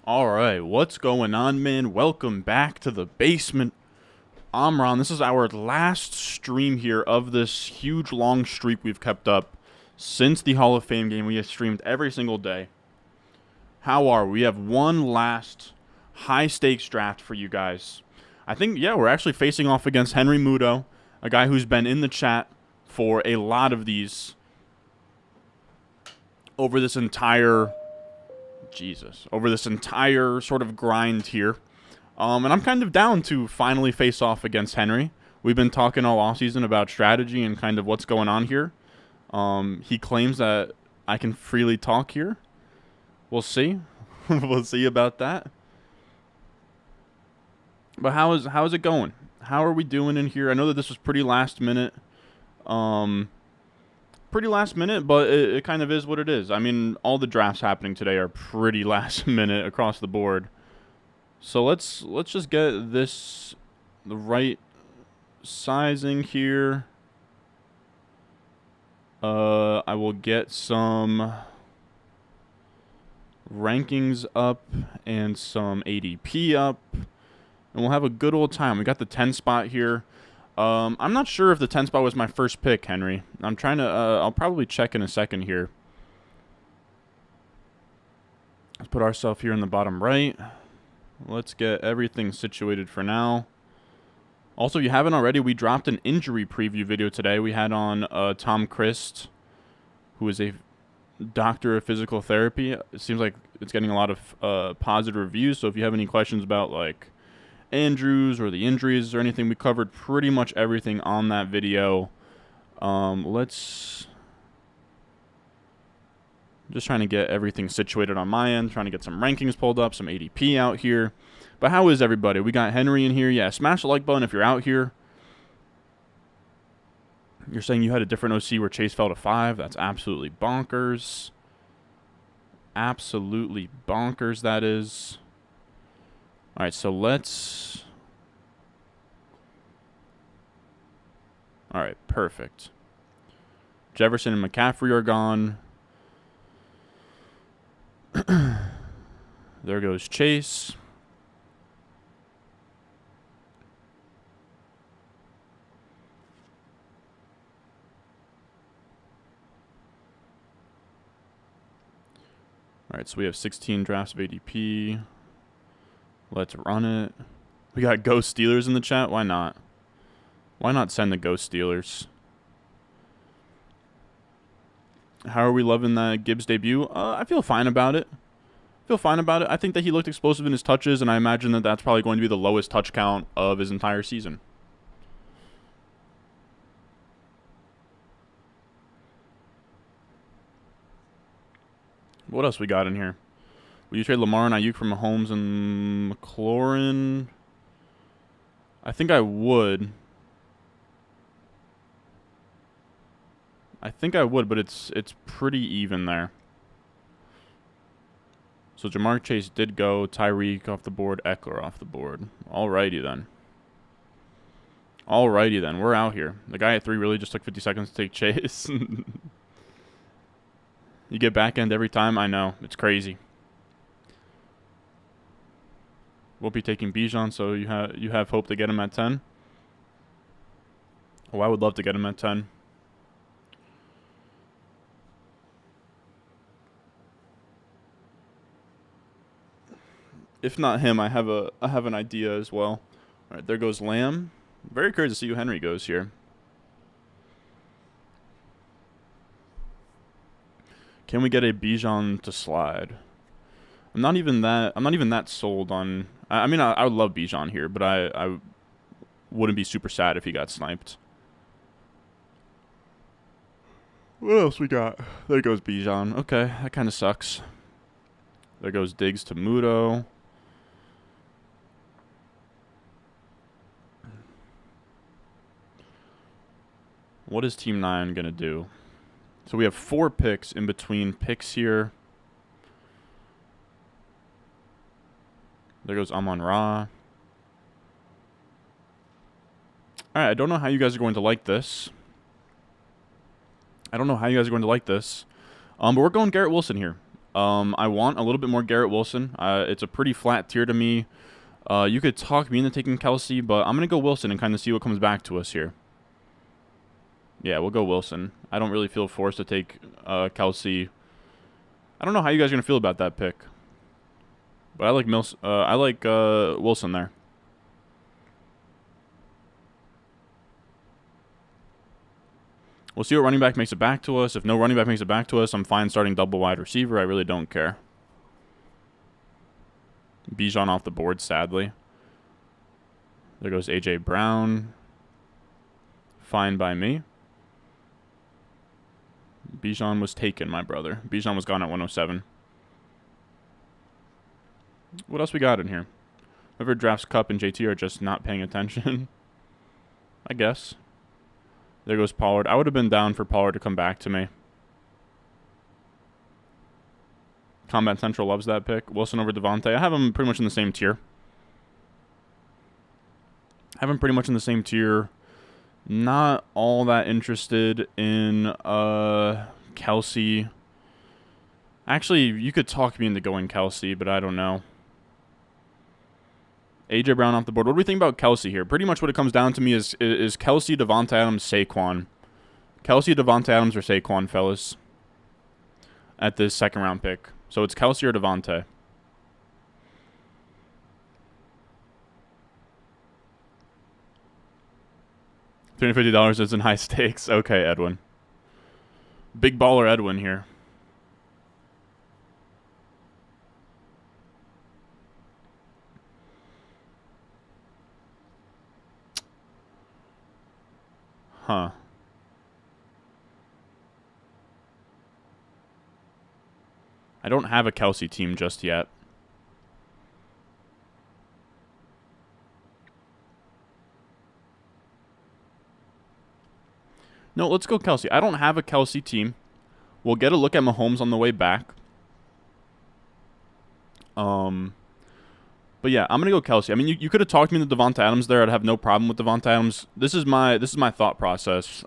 Alright, what's going on, man? Welcome back to the basement. I'm Ron. This is our last stream here of this huge long streak we've kept up since the Hall of Fame game. We have streamed every single day. How are we? We have one last high-stakes draft for you guys. I think, yeah, we're actually facing off against Henry Muto, a guy who's been in the chat for a lot of these over this entire sort of grind here. And I'm kind of down to finally face off against Henry. We've been talking all offseason about strategy and kind of what's going on here. He claims that I can freely talk here. We'll see. We'll see about that. But how is it going? How are we doing in here? I know that this was pretty last minute. But it kind of is what it is. I mean, all the drafts happening today are pretty last minute across the board. So let's just get the right sizing here. I will get some rankings up and some ADP up, and we'll have a good old time. We got the 10 spot here. I'm not sure if the 10 spot was my first pick, Henry. I'm trying to, I'll probably check in a second here. Let's put ourselves here in the bottom right. Let's get everything situated for now. Also, if you haven't already, we dropped an injury preview video today. We had on Tom Christ, who is a doctor of physical therapy. It seems like it's getting a lot of positive reviews. So if you have any questions about, like, Andrews or the injuries or anything, we covered pretty much everything on that video. Let's just trying to get everything situated on my end, trying to get some rankings pulled up, some ADP out here. But how is everybody? We got Henry in here. Yeah, smash the like button if you're out here. You're saying you had a different OC where Chase fell to 5. That's absolutely bonkers. Absolutely bonkers, that is. All right, so let's... All right, perfect. Jefferson and McCaffrey are gone. There goes Chase. All right, so we have 16 drafts of ADP. Let's run it. We got Ghost Steelers in the chat. Why not? Why not send the Ghost Steelers? How are we loving that Gibbs debut? I feel fine about it. I think that he looked explosive in his touches, and I imagine that that's probably going to be the lowest touch count of his entire season. What else we got in here? Will you trade Lamar and Ayuk for Mahomes and McLaurin? I think I would. But it's pretty even there. So Jamar Chase did go. Tyreek off the board. Eckler off the board. Alrighty then. We're out here. The guy at 3 really just took 50 seconds to take Chase. You get back end every time? I know. It's crazy. Won't be taking Bijan, so you have hope to get him at 10. Oh, I would love to get him at 10. If not him, I have an idea as well. All right, there goes Lamb. Very curious to see who Henry goes here. Can we get a Bijan to slide? I'm not even that sold on. I mean, I would love Bijan here, but I wouldn't be super sad if he got sniped. What else we got? There goes Bijan. Okay, that kind of sucks. There goes Diggs to Muto. What is Team 9 going to do? So we have 4 picks in between picks here. There goes Amon-Ra. Alright, I don't know how you guys are going to like this. But we're going Garrett Wilson here. I want a little bit more Garrett Wilson. It's a pretty flat tier to me. You could talk me into taking Kelsey, but I'm going to go Wilson and kind of see what comes back to us here. Yeah, we'll go Wilson. I don't really feel forced to take Kelsey. I don't know how you guys are going to feel about that pick. But I like Wilson there. We'll see what running back makes it back to us. If no running back makes it back to us, I'm fine starting double wide receiver. I really don't care. Bijan off the board, sadly. There goes A.J. Brown. Fine by me. Bijan was taken, my brother. Bijan was gone at 107. What else we got in here? Whoever drafts Cup and JT are just not paying attention. I guess. There goes Pollard. I would have been down for Pollard to come back to me. Combat Central loves that pick. Wilson over Devontae. I have him pretty much in the same tier. Not all that interested in Kelsey. Actually, you could talk me into going Kelsey, but I don't know. A.J. Brown off the board. What do we think about Kelsey here? Pretty much what it comes down to me is Kelsey, Devontae Adams, Saquon. Kelsey, Devontae Adams, or Saquon, fellas, at this second round pick. So it's Kelsey or Devontae. $350 isn't high stakes. Okay, Edwin. Big baller Edwin here. Huh. I don't have a Kelsey team just yet. No, let's go Kelsey. I don't have a Kelsey team. We'll get a look at Mahomes on the way back. But yeah, I'm gonna go Kelsey. I mean, you could have talked me into Devontae Adams there. I'd have no problem with Devontae Adams. This is my thought process.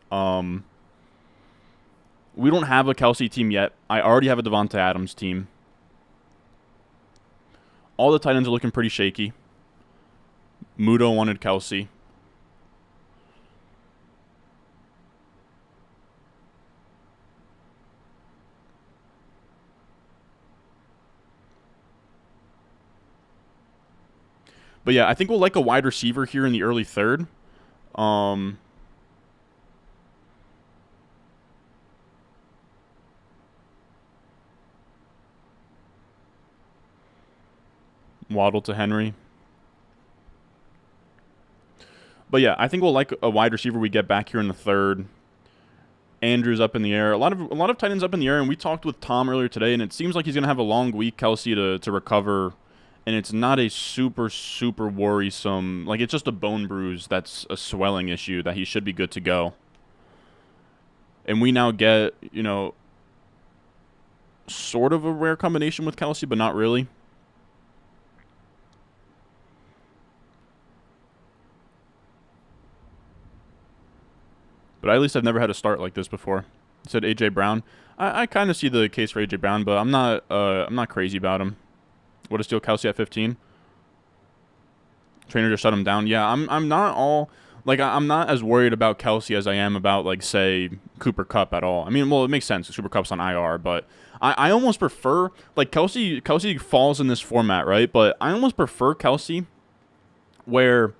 We don't have a Kelsey team yet. I already have a Devontae Adams team. All the tight ends are looking pretty shaky. Muto wanted Kelsey. But yeah, I think we'll like a wide receiver here in the early third. Waddle to Henry. But yeah, I think we'll like a wide receiver we get back here in the third. Andrews up in the air. A lot of tight ends up in the air, and we talked with Tom earlier today, and it seems like he's going to have a long week, Kelsey, to recover. And it's not a super, super worrisome... Like, it's just a bone bruise that's a swelling issue that he should be good to go. And we now get, sort of a rare combination with Kelsey, but not really. But at least I've never had a start like this before. You said A.J. Brown. I kind of see the case for A.J. Brown, but I'm not crazy about him. What is still Kelsey at 15? Trainer just shut him down. Yeah, I'm not all like I'm not as worried about Kelsey as I am about like say Cooper Kupp at all. I mean, well, it makes sense. Cooper Kupp's on IR, but I almost prefer like Kelsey falls in this format, right? But I almost prefer Kelsey where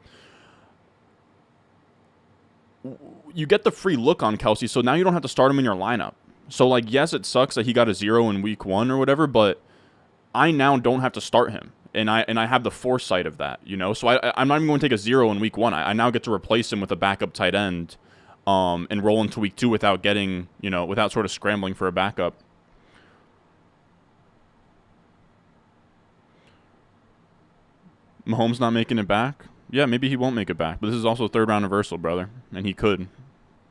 you get the free look on Kelsey, so now you don't have to start him in your lineup. So like, yes, it sucks that he got a 0 in week 1 or whatever, but I now don't have to start him, and I have the foresight of that, So I'm not even going to take a 0 in week 1. I now get to replace him with a backup tight end, and roll into week 2 without getting, without sort of scrambling for a backup. Mahomes not making it back? Yeah, maybe he won't make it back, but this is also a third round reversal, brother, and he could.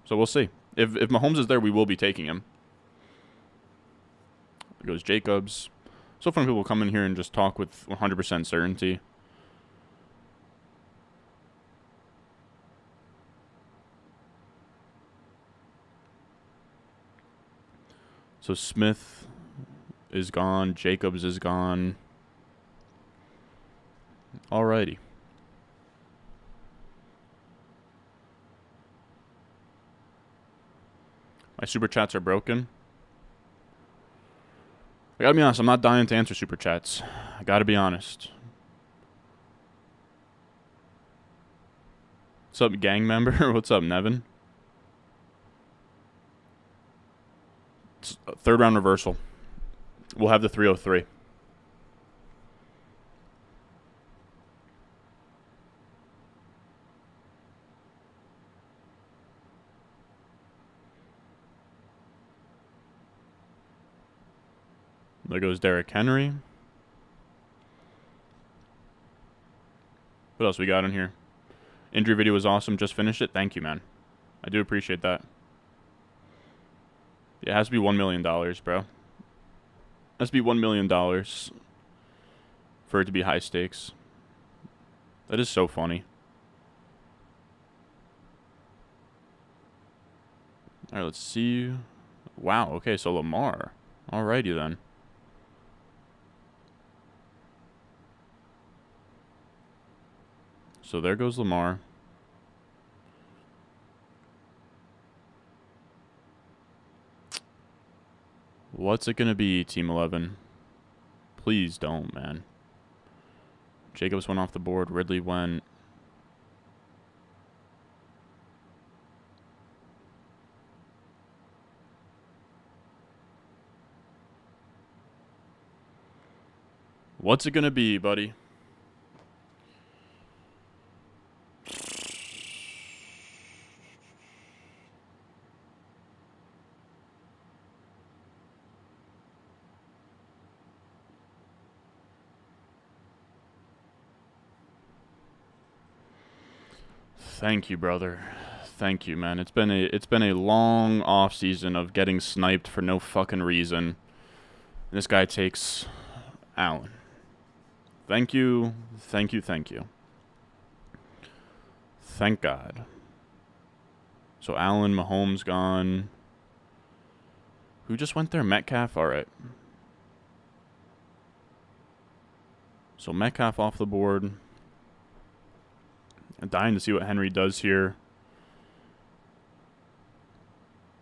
So we'll see. If Mahomes is there, we will be taking him. There goes Jacobs. So fun people come in here and just talk with 100% certainty. So Smith is gone. Jacobs is gone. Alrighty. My super chats are broken. I gotta be honest, I'm not dying to answer super chats. I gotta be honest. What's up, gang member? What's up, Nevin? It's a third round reversal. We'll have the 303. There goes Derrick Henry. What else we got in here? Injury video was awesome. Just finished it. Thank you, man. I do appreciate that. It has to be $1 million, bro. It has to be $1 million for it to be high stakes. That is so funny. All right, let's see. Wow, okay, so Lamar. Alrighty then. So there goes Lamar. What's it going to be, Team 11? Please don't, man. Jacobs went off the board. Ridley went. What's it going to be, buddy? Thank you, brother. Thank you, man. It's been a long off season of getting sniped for no fucking reason. This guy takes Allen. Thank you. Thank you. Thank you. Thank God. So Allen, Mahomes gone. Who just went there? Metcalf? Alright. So Metcalf off the board. I'm dying to see what Henry does here.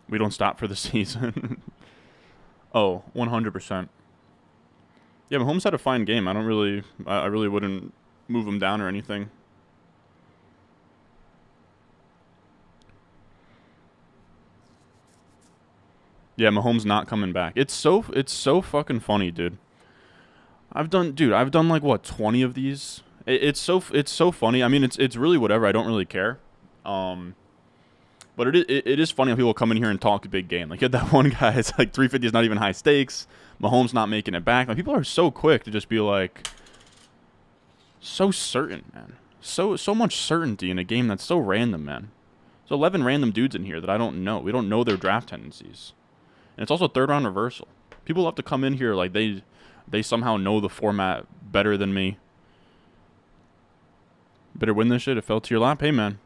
We don't stop for the season. Oh, 100%. Yeah, Mahomes had a fine game. I really wouldn't move him down or anything. Yeah, Mahomes not coming back. It's so fucking funny, dude. I've done like what, 20 of these? It's so funny. I mean, it's really whatever. I don't really care. But it is funny how people come in here and talk a big game. Like, you had that one guy. It's like 350 is not even high stakes. Mahomes not making it back. Like, people are so quick to just be like, so certain, man. So much certainty in a game that's so random, man. There's 11 random dudes in here that I don't know. We don't know their draft tendencies. And it's also third round reversal. People have to come in here like they somehow know the format better than me. Better win this shit. It fell to your lap. Hey, man.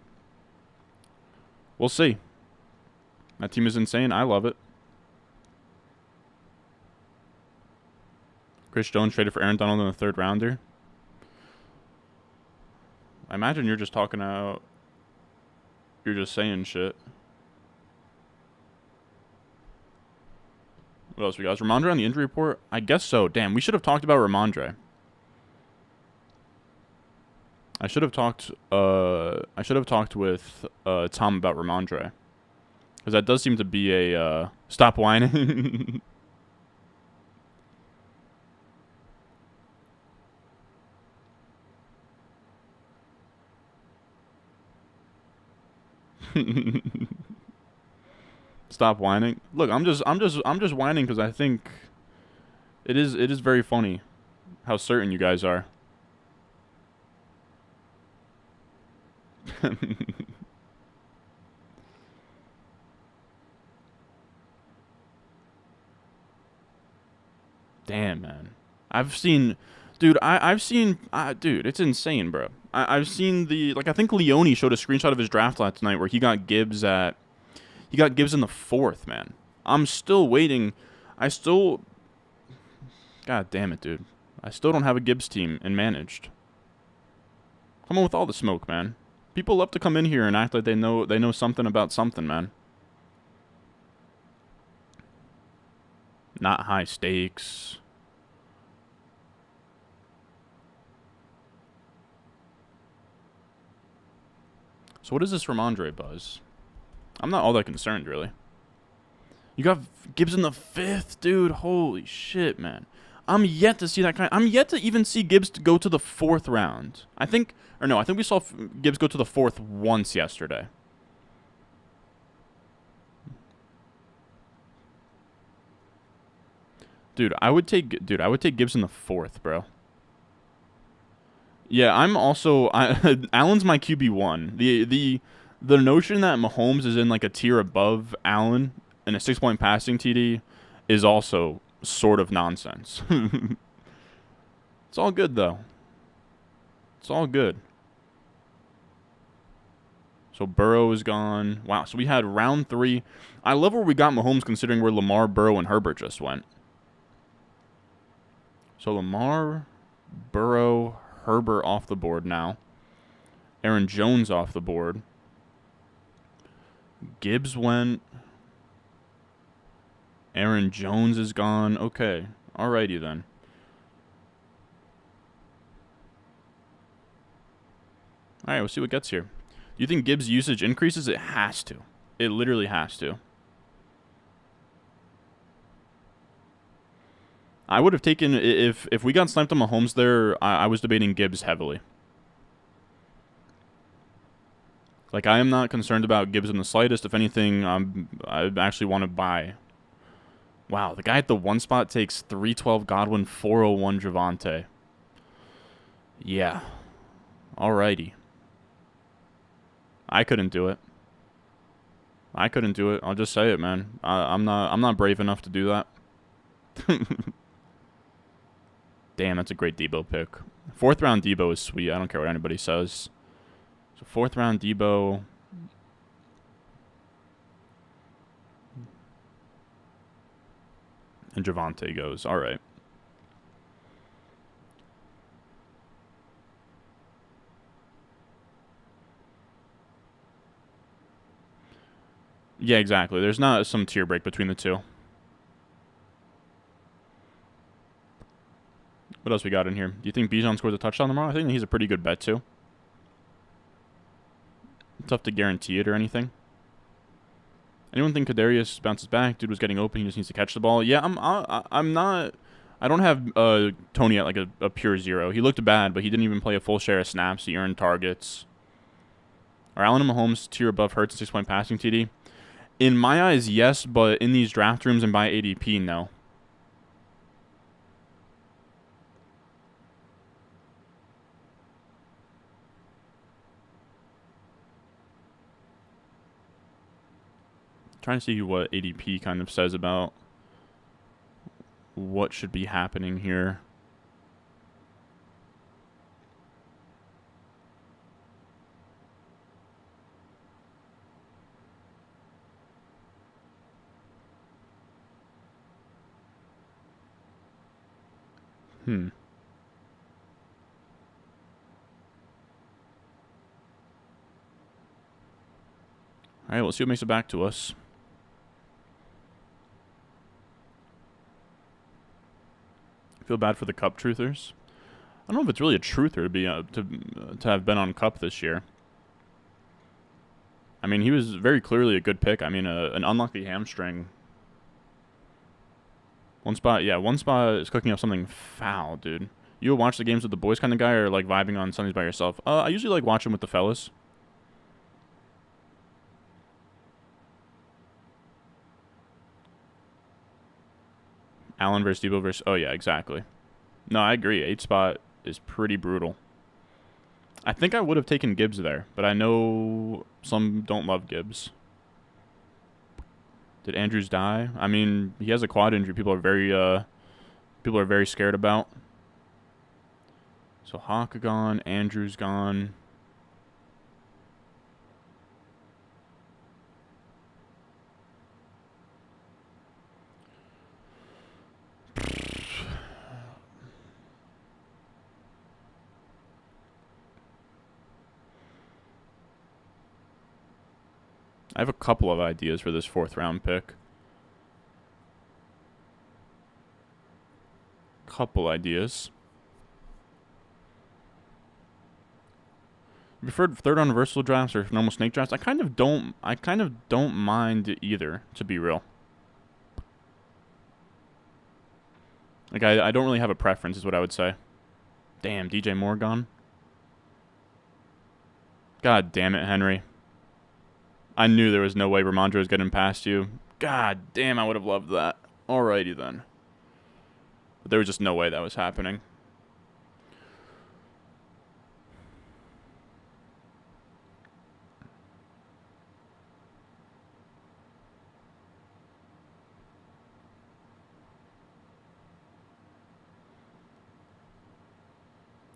We'll see. That team is insane. I love it. Chris Jones traded for Aaron Donald in the third rounder. I imagine you're just talking out. You're just saying shit. What else we got? Is Ramondre on the injury report? I guess so. Damn, we should have talked about Ramondre. I should have talked with Tom about Ramondre, because that does seem to be a stop whining. Stop whining. Look, I'm just whining because I think it is very funny how certain you guys are. Damn, man. I've seen, dude. Dude, it's insane, bro. I've seen I think Leone showed a screenshot of his draft last night where he got Gibbs in the 4th, man. I'm still waiting. God damn it, dude. I still don't have a Gibbs team and managed. Come on with all the smoke, man. People love to come in here and act like they know something about something, man. Not high stakes. So what is this Ramondre buzz? I'm not all that concerned, really. You got Gibbs in the 5th, dude. Holy shit, man. I'm yet to see that kind. I'm yet to even see Gibbs to go to the 4th round. I think we saw Gibbs go to the 4th once yesterday. Dude, I would take Gibbs in the 4th, bro. Yeah, I'm also Allen's my QB1. The notion that Mahomes is in like a tier above Allen in a 6-point passing TD is also sort of nonsense. It's all good though. It's all good. So Burrow is gone. Wow, so we had round 3. I love where we got Mahomes considering where Lamar, Burrow, and Herbert just went. So Lamar, Burrow, Herbert off the board now. Aaron Jones off the board. Gibbs went. Aaron Jones is gone. Okay. Alrighty then. Alright, we'll see what gets here. Do you think Gibbs' usage increases? It has to. It literally has to. I would have taken, if we got sniped on Mahomes there, I was debating Gibbs heavily. Like, I am not concerned about Gibbs in the slightest. If anything, I actually want to buy. Wow, the guy at the 1 spot takes 312 Godwin, 401 Javonte. Yeah. Alrighty. I couldn't do it. I'll just say it, man. I'm not brave enough to do that. Damn, that's a great Debo pick. 4th round Debo is sweet. I don't care what anybody says. So 4th round Debo. And Javonte goes. All right. Yeah, exactly. There's not some tier break between the two. What else we got in here? Do you think Bijan scores a touchdown tomorrow? I think he's a pretty good bet, too. Tough to guarantee it or anything. Anyone think Kadarius bounces back? Dude was getting open. He just needs to catch the ball. Yeah, I'm not. I don't have Tony at like a pure 0. He looked bad, but he didn't even play a full share of snaps. He earned targets. Are Allen and Mahomes tier above Hurts and 6-point passing TD? In my eyes, yes, but in these draft rooms and by ADP, no. Trying to see what ADP kind of says about what should be happening here. All right, let's see what makes it back to us. Feel bad for the Cup truthers. I don't know if it's really a truther to be to have been on Cup this year. I mean, he was very clearly a good pick. I mean, an unlucky hamstring. 1 spot, yeah, 1 spot is cooking up something foul, dude. You watch the games with the boys kind of guy or like vibing on Sundays by yourself? I usually like watching with the fellas. Allen versus Debo versus... Oh, yeah, exactly. No, I agree. 8 spot is pretty brutal. I think I would have taken Gibbs there, but I know some don't love Gibbs. Did Andrews die? I mean, he has a quad injury. People are very scared about. So Hawk gone, Andrews gone. I have a couple of ideas for this 4th round pick. Couple ideas. You preferred 3rd round versatile drafts or normal snake drafts? I kind of don't mind either, to be real. Like I don't really have a preference, is what I would say. Damn, DJ Moore gone. God damn it, Henry. I knew there was no way Ramondre was getting past you. God damn, I would have loved that. Alrighty then. But there was just no way that was happening.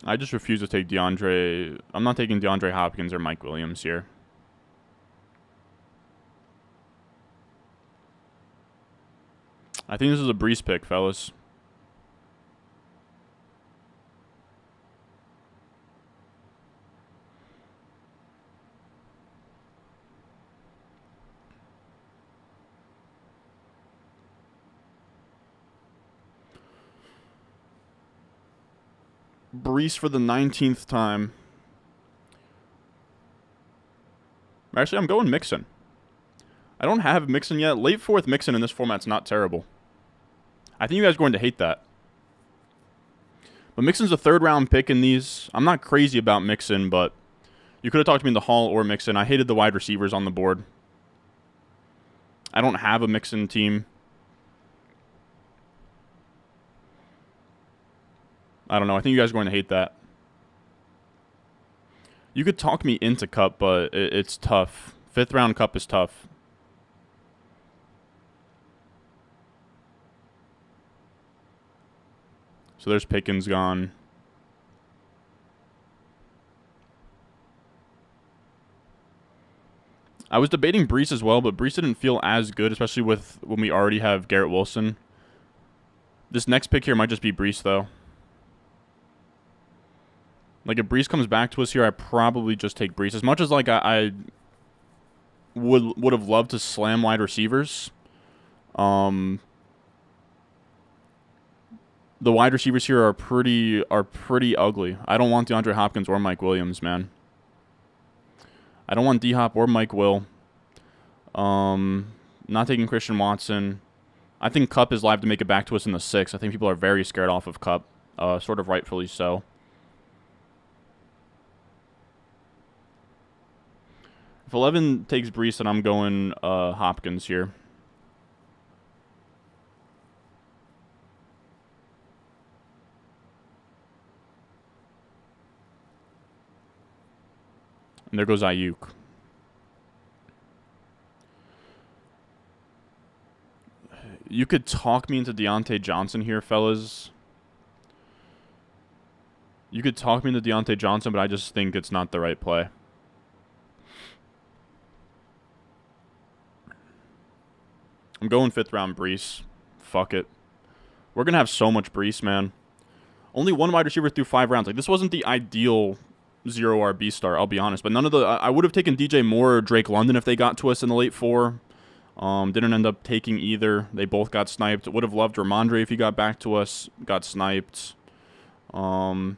I just refuse to take DeAndre. I'm not taking DeAndre Hopkins or Mike Williams here. I think this is a Brees pick, fellas. Brees for the 19th time. Actually, I'm going Mixon. I don't have Mixon yet. Late 4th Mixon in this format's not terrible. I think you guys are going to hate that. But Mixon's a 3rd round pick in these. I'm not crazy about Mixon, but you could have talked to me in the Hall or Mixon. I hated the wide receivers on the board. I don't have a Mixon team. I don't know. I think you guys are going to hate that. You could talk me into Cup, but it's tough. 5th round Cup is tough. So there's Pickens gone. I was debating Brees as well, but Brees didn't feel as good, especially with when we already have Garrett Wilson. This next pick here might just be Brees, though. Like, if Brees comes back to us here, I probably just take Brees. As much as, like, I would have loved to slam wide receivers. The wide receivers here are pretty ugly. I don't want DeAndre Hopkins or Mike Williams, man. I don't want D-Hop or Mike Will. Not taking Christian Watson. I think Kupp is live to make it back to us in the 6th. I think people are very scared off of Kupp. Sort of rightfully so. If 11 takes Brees, then I'm going Hopkins here. And there goes Ayuk. You could talk me into Deontay Johnson here, fellas. You could talk me into Deontay Johnson, but I just think it's not the right play. I'm going 5th round Brees. Fuck it. We're going to have so much Brees, man. Only one wide receiver through 5 rounds. Like, this wasn't the ideal 0 RB start, I'll be honest. But none of the... I would have taken DJ Moore or Drake London if they got to us in the late 4. Didn't end up taking either. They both got sniped. Would have loved Ramondre if he got back to us. Got sniped. But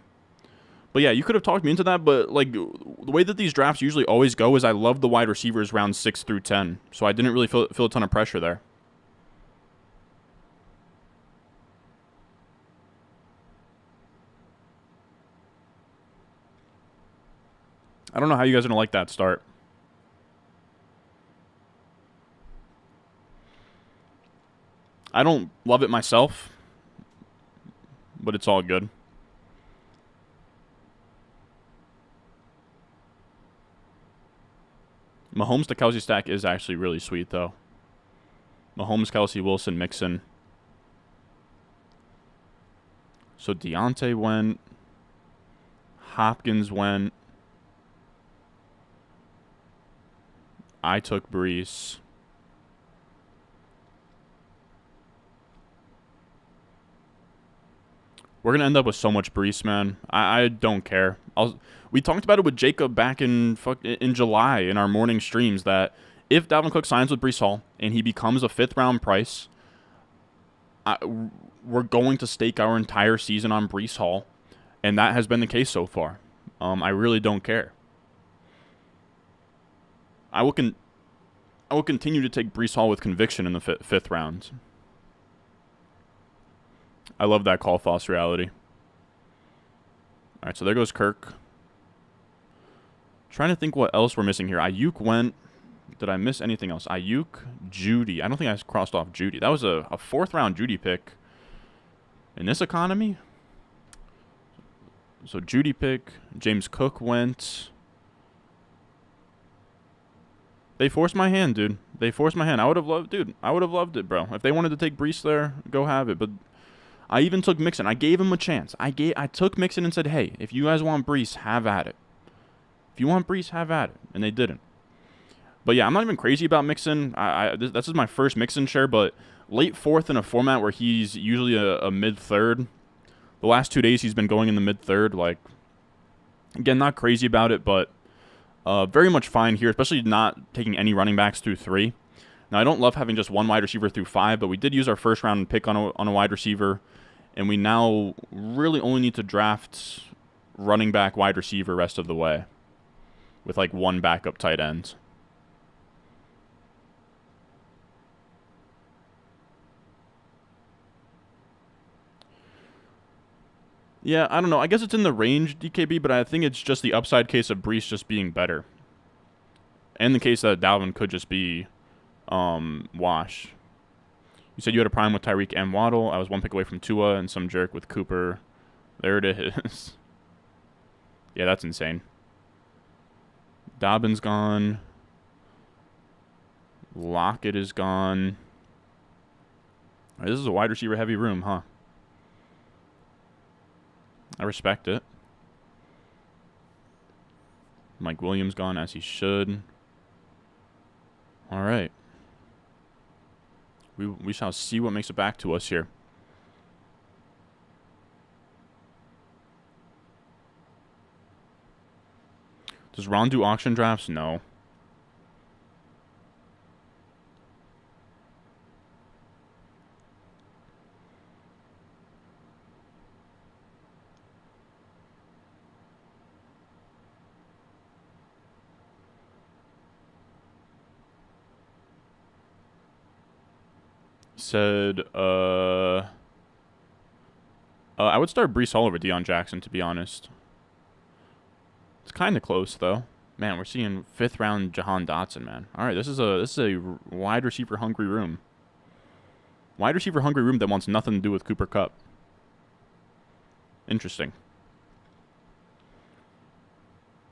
yeah, you could have talked me into that. But like the way that these drafts usually always go is I love the wide receivers round 6 through 10. So I didn't really feel a ton of pressure there. I don't know how you guys are going to like that start. I don't love it myself, but it's all good. Mahomes to Kelsey stack is actually really sweet, though. Mahomes, Kelsey, Wilson, Mixon. So Deontay went. Hopkins went. I took Brees. We're going to end up with so much Brees, man. I don't care. We talked about it with Jacob back in July in our morning streams that if Dalvin Cook signs with Breece Hall and he becomes a 5th-round price, we're going to stake our entire season on Breece Hall, and that has been the case so far. I really don't care. I will continue to take Breece Hall with conviction in the 5th round. I love that call, false reality. All right, so there goes Kirk. Trying to think what else we're missing here. Ayuk went. Did I miss anything else? Ayuk, Judy. I don't think I crossed off Judy. That was a 4th-round Judy pick in this economy. So Judy pick. James Cook went. They forced my hand, dude. They forced my hand. I would have loved it, bro. If they wanted to take Breece there, go have it. But I even took Mixon. I gave him a chance. I took Mixon and said, hey, if you guys want Breece, have at it. If you want Breece, have at it. And they didn't. But yeah, I'm not even crazy about Mixon. This is my first Mixon share, but late 4th in a format where he's usually a mid-3rd. The last 2 days he's been going in the mid-3rd. Like, again, not crazy about it, but very much fine here, especially not taking any running backs through 3. Now, I don't love having just one wide receiver through 5, but we did use our 1st-round pick on a wide receiver, and we now really only need to draft running back, wide receiver rest of the way with, like, one backup tight end. Yeah, I don't know. I guess it's in the range, DKB, but I think it's just the upside case of Breece just being better. And the case that Dalvin could just be wash. You said you had a prime with Tyreek and Waddle. I was 1 pick away from Tua and some jerk with Cooper. There it is. Yeah, that's insane. Dobbins gone. Lockett is gone. All right, this is a wide receiver heavy room, huh? I respect it. Mike Williams gone as he should. All right. We shall see what makes it back to us here. Does Ron do auction drafts? No. Said, I would start Breece Hall over Deion Jackson, to be honest. It's kind of close, though. Man, we're seeing 5th-round Jahan Dotson, man. All right, this is a wide receiver hungry room. Wide receiver hungry room that wants nothing to do with Cooper Kupp. Interesting.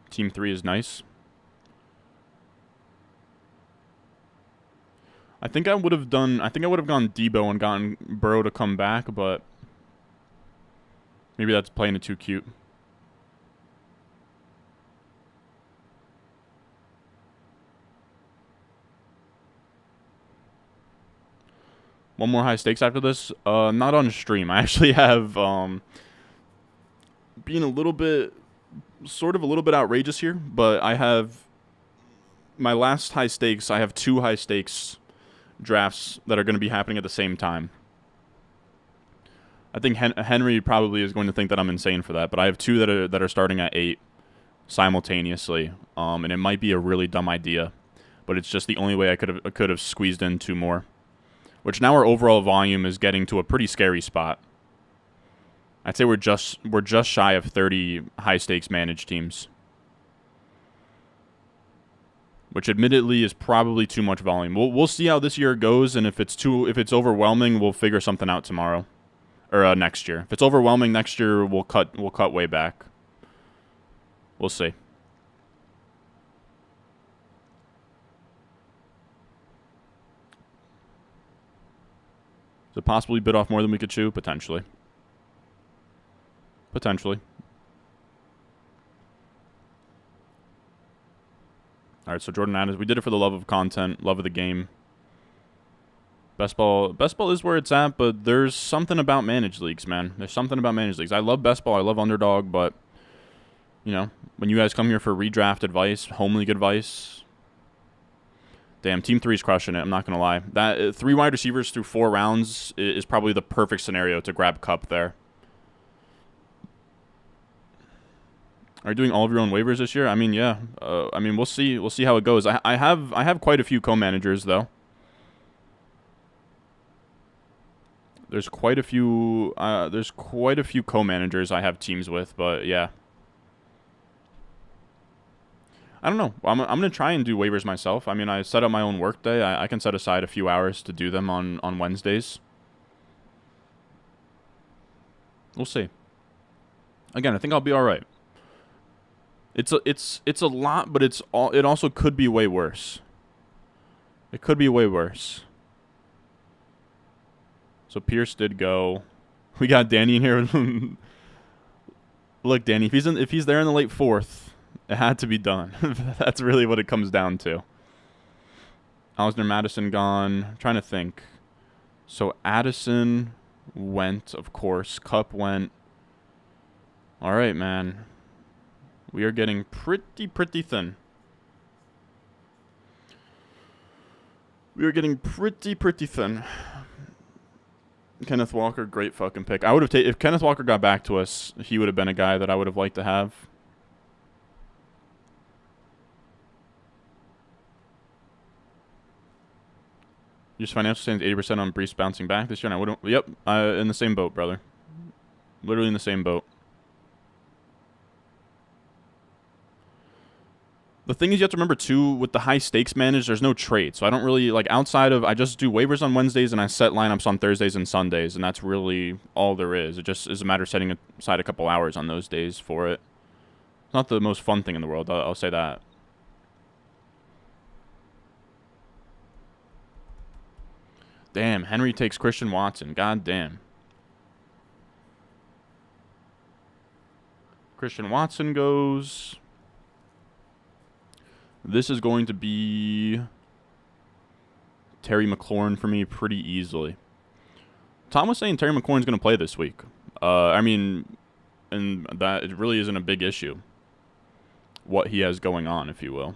Team 3 is nice. I think I would have gone Debo and gotten Burrow to come back, but maybe that's playing it too cute. One more high stakes after this. Not on stream. I actually have being a little bit outrageous here, but I have my last high stakes. I have 2 high stakes drafts that are going to be happening at the same time. I think Henry probably is going to think that I'm insane for that, but I have 2 that are starting at 8 simultaneously, and it might be a really dumb idea, but it's just the only way I could have squeezed in 2 more. Which now our overall volume is getting to a pretty scary spot. I'd say we're just shy of 30 high stakes managed teams. Which admittedly is probably too much volume. We'll see how this year goes, and if it's overwhelming, we'll figure something out tomorrow or next year. If it's overwhelming next year, we'll cut way back. We'll see. Is it possible we bit off more than we could chew? Potentially. Potentially. All right, so Jordan Adams, we did it for the love of content, love of the game. Best ball is where it's at, but there's something about managed leagues, man. There's something about managed leagues. I love best ball, I love underdog, but you know, when you guys come here for redraft advice, home league advice, Damn, Team 3's crushing it. I'm not going to lie. That 3 wide receivers through 4 rounds is probably the perfect scenario to grab Cup there. Are you doing all of your own waivers this year? I mean, yeah. I mean, we'll see. We'll see how it goes. I have quite a few co-managers though. There's quite a few. There's quite a few co-managers I have teams with, but yeah. I don't know. I'm gonna try and do waivers myself. I mean, I set up my own work day. I can set aside a few hours to do them on Wednesdays. We'll see. Again, I think I'll be all right. It's a lot, but it also could be way worse. It could be way worse. So Pierce did go. We got Danny in here. Look, Danny, if he's there in the late 4th, it had to be done. That's really what it comes down to. Alexander Madison gone. I'm trying to think. So Addison went, of course. Cup went. All right, man. We are getting pretty thin. We are getting pretty thin. Kenneth Walker, great fucking pick. I would have taken if Kenneth Walker got back to us, he would have been a guy that I would have liked to have. Just financial stands 80% on Brees bouncing back this year, and I wouldn't. Yep, in the same boat, brother. Literally in the same boat. The thing is, you have to remember too, with the high stakes manage, there's no trade. So I don't really like outside of I just do waivers on Wednesdays and I set lineups on Thursdays and Sundays, and that's really all there is. It just is a matter of setting aside a couple hours on those days for it. It's not the most fun thing in the world. I'll say that. Damn, Henry takes Christian Watson. God damn. Christian Watson goes. This is going to be Terry McLaurin for me pretty easily. Tom was saying Terry McLaurin's going to play this week. I mean, and that it really isn't a big issue. What he has going on, if you will.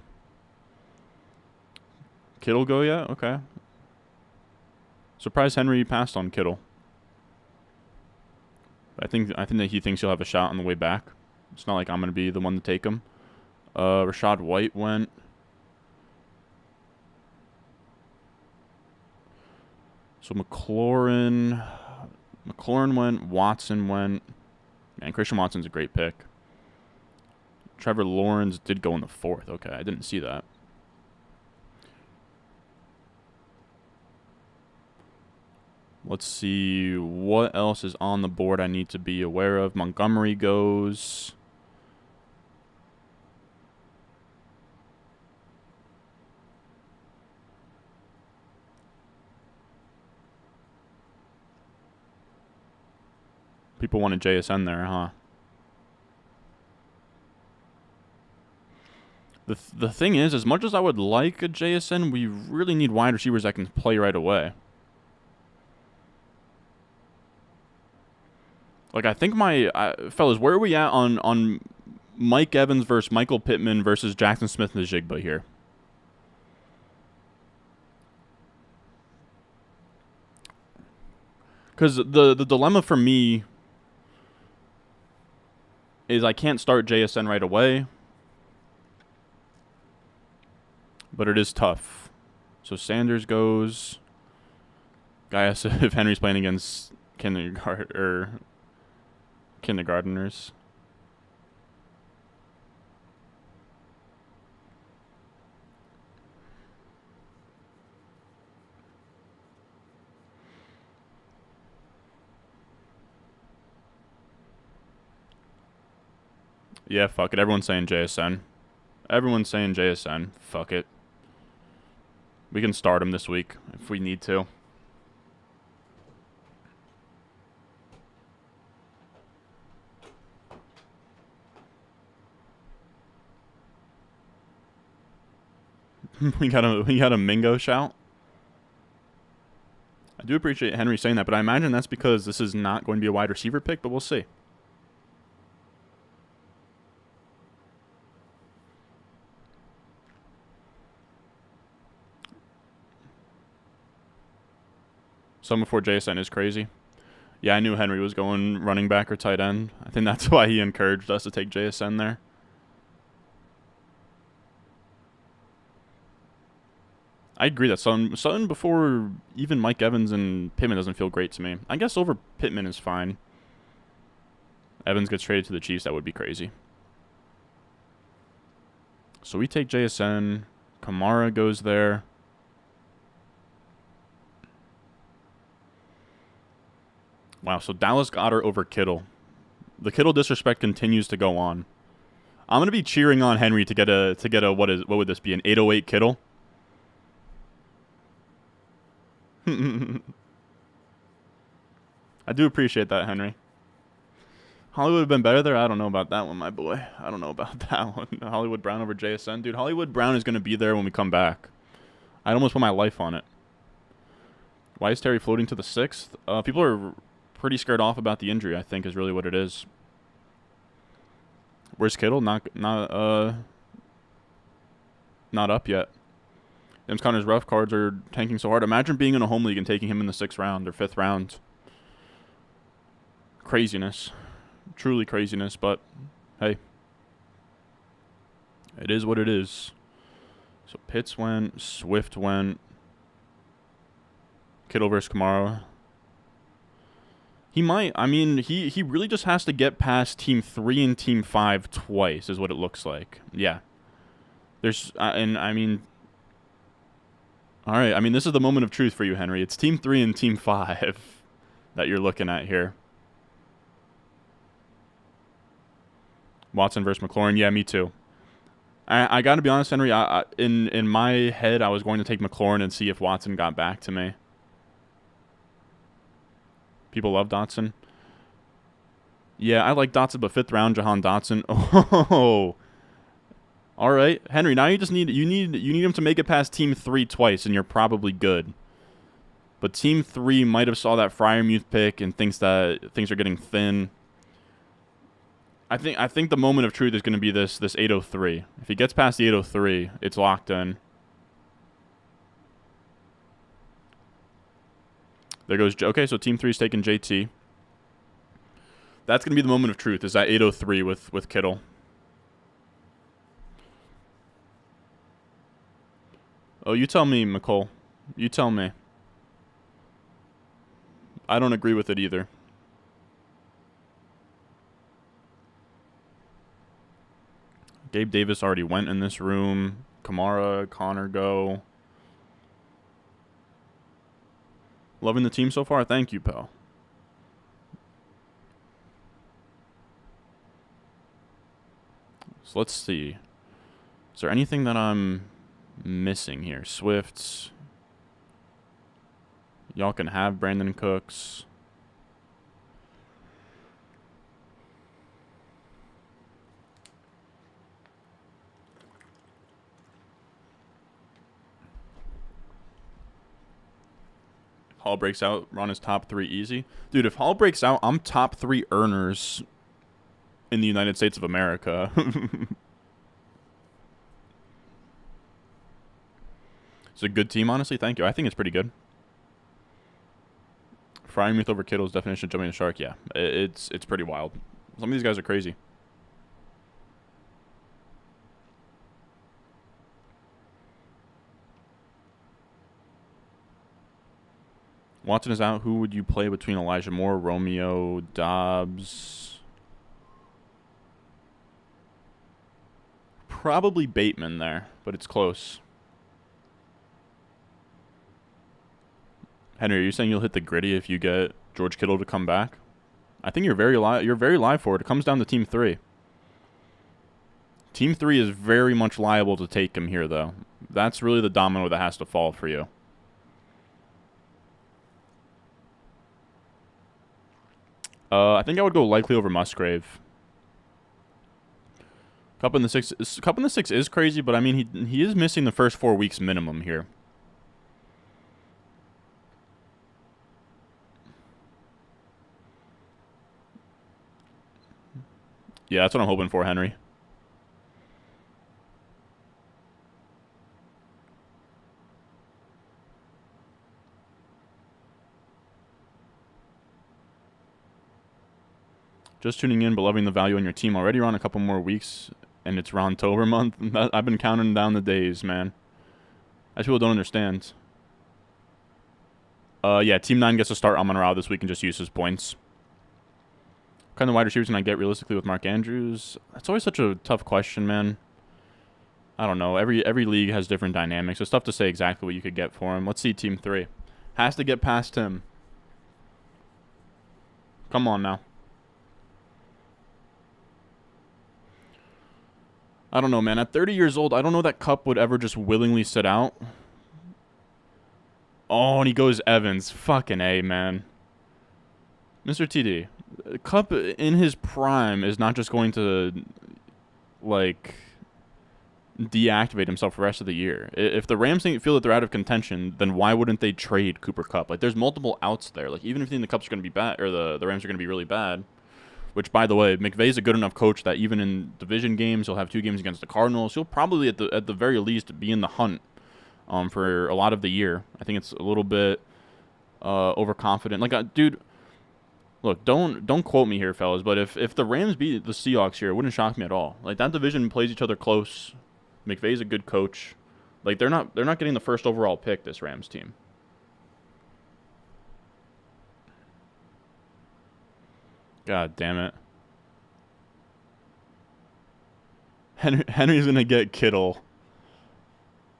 Kittle go yet? Okay. Surprised Henry passed on Kittle. I think that he thinks he'll have a shot on the way back. It's not like I'm going to be the one to take him. Rashad White went. So McLaurin went. Watson went. Man, Christian Watson's a great pick. Trevor Lawrence did go in the 4th. Okay, I didn't see that. Let's see what else is on the board I need to be aware of. Montgomery goes. People wanted JSN there, huh? The thing is, as much as I would like a JSN, we really need wide receivers that can play right away. Like, I think fellas, where are we at on Mike Evans versus Michael Pittman versus Jackson Smith-Njigba here? Because the dilemma for me is I can't start JSN right away, but it is tough. So Sanders goes. Guy asks if Henry's playing against kindergarteners. Yeah, fuck it. Everyone's saying JSN. Everyone's saying JSN. Fuck it. We can start him this week if we need to. we got a Mingo shout. I do appreciate Henry saying that, but I imagine that's because this is not going to be a wide receiver pick, but we'll see. Some before JSN is crazy. Yeah, I knew Henry was going running back or tight end. I think that's why he encouraged us to take JSN there. I agree that Sutton before even Mike Evans and Pittman doesn't feel great to me. I guess over Pittman is fine. Evans gets traded to the Chiefs. That would be crazy. So we take JSN. Kamara goes there. Wow, so Dallas Goedert over Kittle. The Kittle disrespect continues to go on. I'm gonna be cheering on Henry to get a what would this be, an 808 Kittle? I do appreciate that, Henry. Hollywood would have been better there. I don't know about that one, my boy. I don't know about that one. Hollywood Brown over JSN, dude. Hollywood Brown is gonna be there when we come back. I'd almost put my life on it. Why is Terry floating to the 6th? People are pretty scared off about the injury, I think, is really what it is. Where's Kittle? Not up yet. James Conner's rough cards are tanking so hard. Imagine being in a home league and taking him in the 6th round or 5th round. Craziness. Truly craziness, but hey. It is what it is. So Pitts went, Swift went. Kittle versus Kamara. He might. I mean, he really just has to get past Team 3 and Team 5 twice is what it looks like. Yeah. There's, and I mean... All right, I mean, this is the moment of truth for you, Henry. It's Team 3 and Team 5 that you're looking at here. Watson versus McLaurin. Yeah, me too. I got to be honest, Henry. In my head, I was going to take McLaurin and see if Watson got back to me. People love Dotson. Yeah, I like Dotson, but 5th round, Jahan Dotson. Oh. All right, Henry. Now you just need him to make it past Team 3 twice, and you're probably good. But Team 3 might have saw that Freiermuth pick and thinks that things are getting thin. I think the moment of truth is going to be this 803. If he gets past the 803, it's locked in. There goes. Okay, so Team 3 is taking JT. That's going to be the moment of truth. Is that 803 with Kittle? Oh, you tell me, McCole. You tell me. I don't agree with it either. Gabe Davis already went in this room. Kamara, Connor go. Loving the team so far? Thank you, pal. So let's see. Is there anything that I'm missing here? Swifts. Y'all can have Brandon Cooks. Hall breaks out, Ron is top 3 easy. Dude, if Hall breaks out, I'm top 3 earners in the United States of America. It's a good team, honestly. Thank you. I think it's pretty good. Freiermuth over Kittle's definition of jumping the shark. Yeah, it's pretty wild. Some of these guys are crazy. Watson is out. Who would you play between Elijah Moore, Romeo, Dobbs? Probably Bateman there, but it's close. Henry, are you saying you'll hit the gritty if you get George Kittle to come back? I think you're very live for it. It comes down to Team 3. Team 3 is very much liable to take him here, though. That's really the domino that has to fall for you. I think I would go likely over Musgrave. Cup in the 6 is crazy, but I mean he is missing the first 4 weeks minimum here. Yeah, that's what I'm hoping for, Henry. Just tuning in, but loving the value on your team. Already around a couple more weeks, and it's Rontober month. I've been counting down the days, man. As people don't understand. Yeah, Team 9 gets to start Amon-Ra this week and just use his points. What kind of wide receivers can I get realistically with Mark Andrews? That's always such a tough question, man. I don't know. Every league has different dynamics. It's tough to say exactly what you could get for him. Let's see Team 3. Has to get past him. Come on now. I don't know, man. At 30 years old, I don't know that Kupp would ever just willingly sit out. Oh, and he goes Evans. Fucking A, man. Mr. TD. Kupp in his prime is not just going to, like, deactivate himself for the rest of the year. If the Rams feel that they're out of contention, then why wouldn't they trade Cooper Kupp? Like, there's multiple outs there. Like, even if you think the Cup's going to be bad, or the Rams are going to be really bad, which, by the way, McVay's a good enough coach that even in division games, he'll have 2 games against the Cardinals. He'll probably, at the very least, be in the hunt for a lot of the year. I think it's a little bit overconfident. Like, dude, look, don't quote me here, fellas, but if the Rams beat the Seahawks here, it wouldn't shock me at all. Like, that division plays each other close. McVay's a good coach. Like, they're not getting the first overall pick, this Rams team. God damn it. Henry's going to get Kittle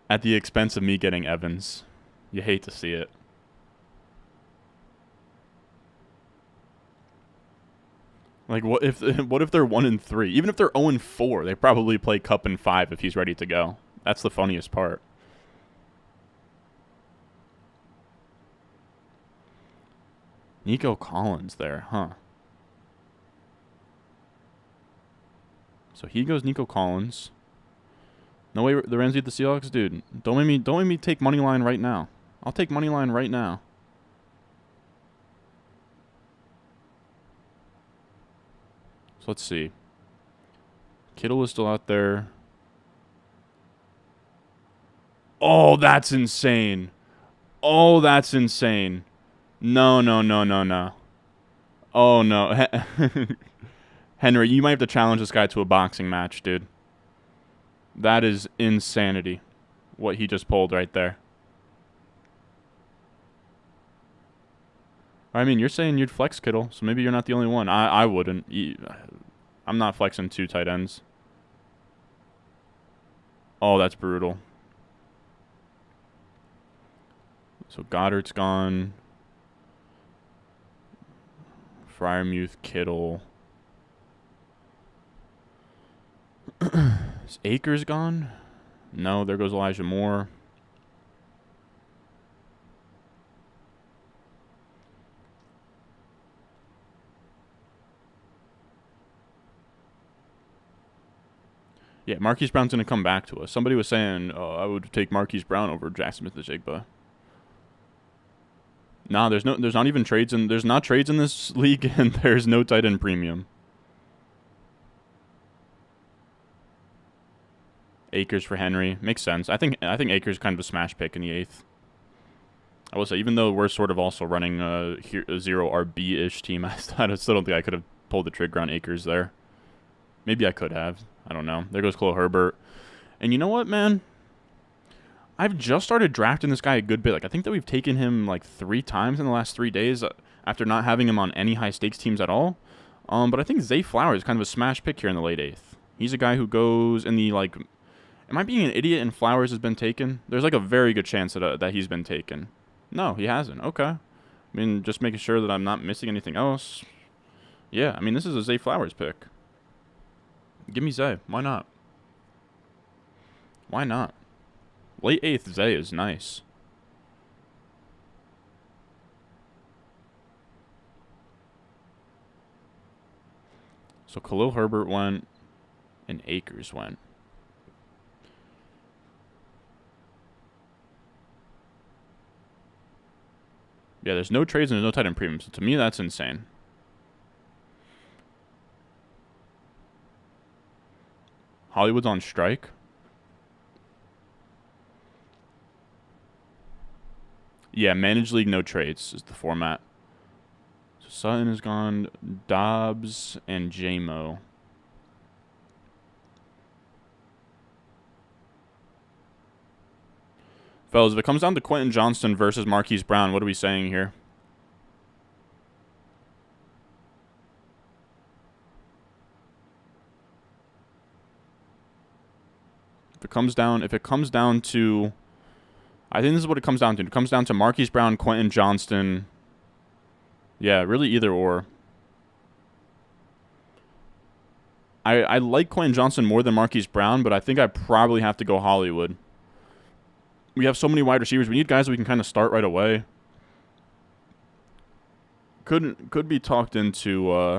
at the expense of me getting Evans. You hate to see it. Like, what if they're 1-3? Even if they're 0-4, they probably play Kupp in 5 if he's ready to go. That's the funniest part. Nico Collins there, huh? So he goes Nico Collins. No way the Rams beat the Seahawks? Dude, don't make me take money line right now. I'll take money line right now. So let's see. Kittle is still out there. Oh, that's insane. Oh, that's insane. No. Oh, no. Henry, you might have to challenge this guy to a boxing match, dude. That is insanity, what he just pulled right there. I mean, you're saying you'd flex Kittle, so maybe you're not the only one. I wouldn't. I'm not flexing 2 tight ends. Oh, that's brutal. So Goddard's gone. Freiermuth, Kittle. Is Akers gone? No, there goes Elijah Moore. Yeah, Marquise Brown's going to come back to us. Somebody was saying, I would take Marquise Brown over Jackson Smith-Njigba. Nah, there's not even trades in. There's not trades in this league, and there's no tight end premium. Akers for Henry makes sense. I think Akers is kind of a smash pick in the 8th. I will say, even though we're sort of also running a 0 RB-ish team, I still don't think I could have pulled the trigger on Akers there. Maybe I could have. I don't know. There goes Khalil Herbert. And you know what, man? I've just started drafting this guy a good bit. Like, I think that we've taken him like 3 times in the last 3 days after not having him on any high-stakes teams at all. But I think Zay Flowers is kind of a smash pick here in the late 8th. He's a guy who goes in the, like... Am I being an idiot and Flowers has been taken? There's like a very good chance that he's been taken. No, he hasn't. Okay. I mean, just making sure that I'm not missing anything else. Yeah, I mean, this is a Zay Flowers pick. Give me Zay. Why not? Why not? Late 8th Zay is nice. So Khalil Herbert went and Akers went. Yeah, there's no trades and there's no tight end premium. So to me, that's insane. Hollywood's on strike. Yeah, managed league, no trades is the format. So Sutton is gone. Dobbs and J-Mo. Fellas, if it comes down to Quentin Johnston versus Marquise Brown, what are we saying here? If it comes down to, I think this is what it comes down to. It comes down to Marquise Brown, Quentin Johnston. Yeah, really either or. I like Quentin Johnston more than Marquise Brown, but I think I probably have to go Hollywood. We have so many wide receivers. We need guys that we can kind of start right away. Could be talked into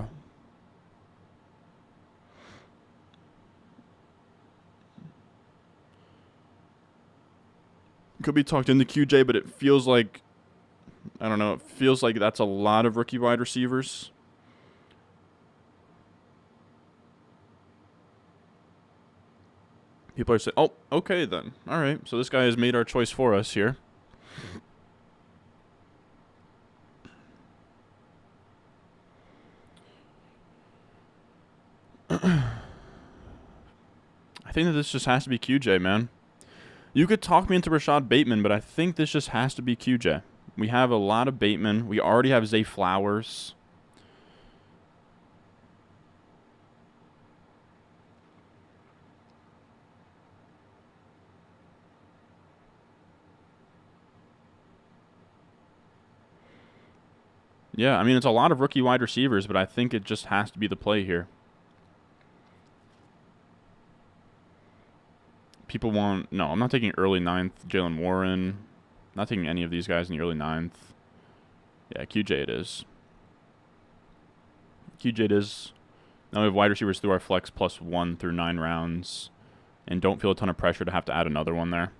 QJ, but it feels like, I don't know, it feels like that's a lot of rookie wide receivers. People are saying, oh, okay then. All right, so this guy has made our choice for us here. I think that this just has to be QJ, man. You could talk me into Rashad Bateman, but I think this just has to be QJ. We have a lot of Bateman. We already have Zay Flowers. Yeah, I mean, it's a lot of rookie wide receivers, but I think it just has to be the play here. People want... No, I'm not taking early 9th. Jalen Warren. Not taking any of these guys in the early 9th. Yeah, QJ it is. QJ it is. Now we have wide receivers through our flex +1 through 9 rounds. And don't feel a ton of pressure to have to add another one there.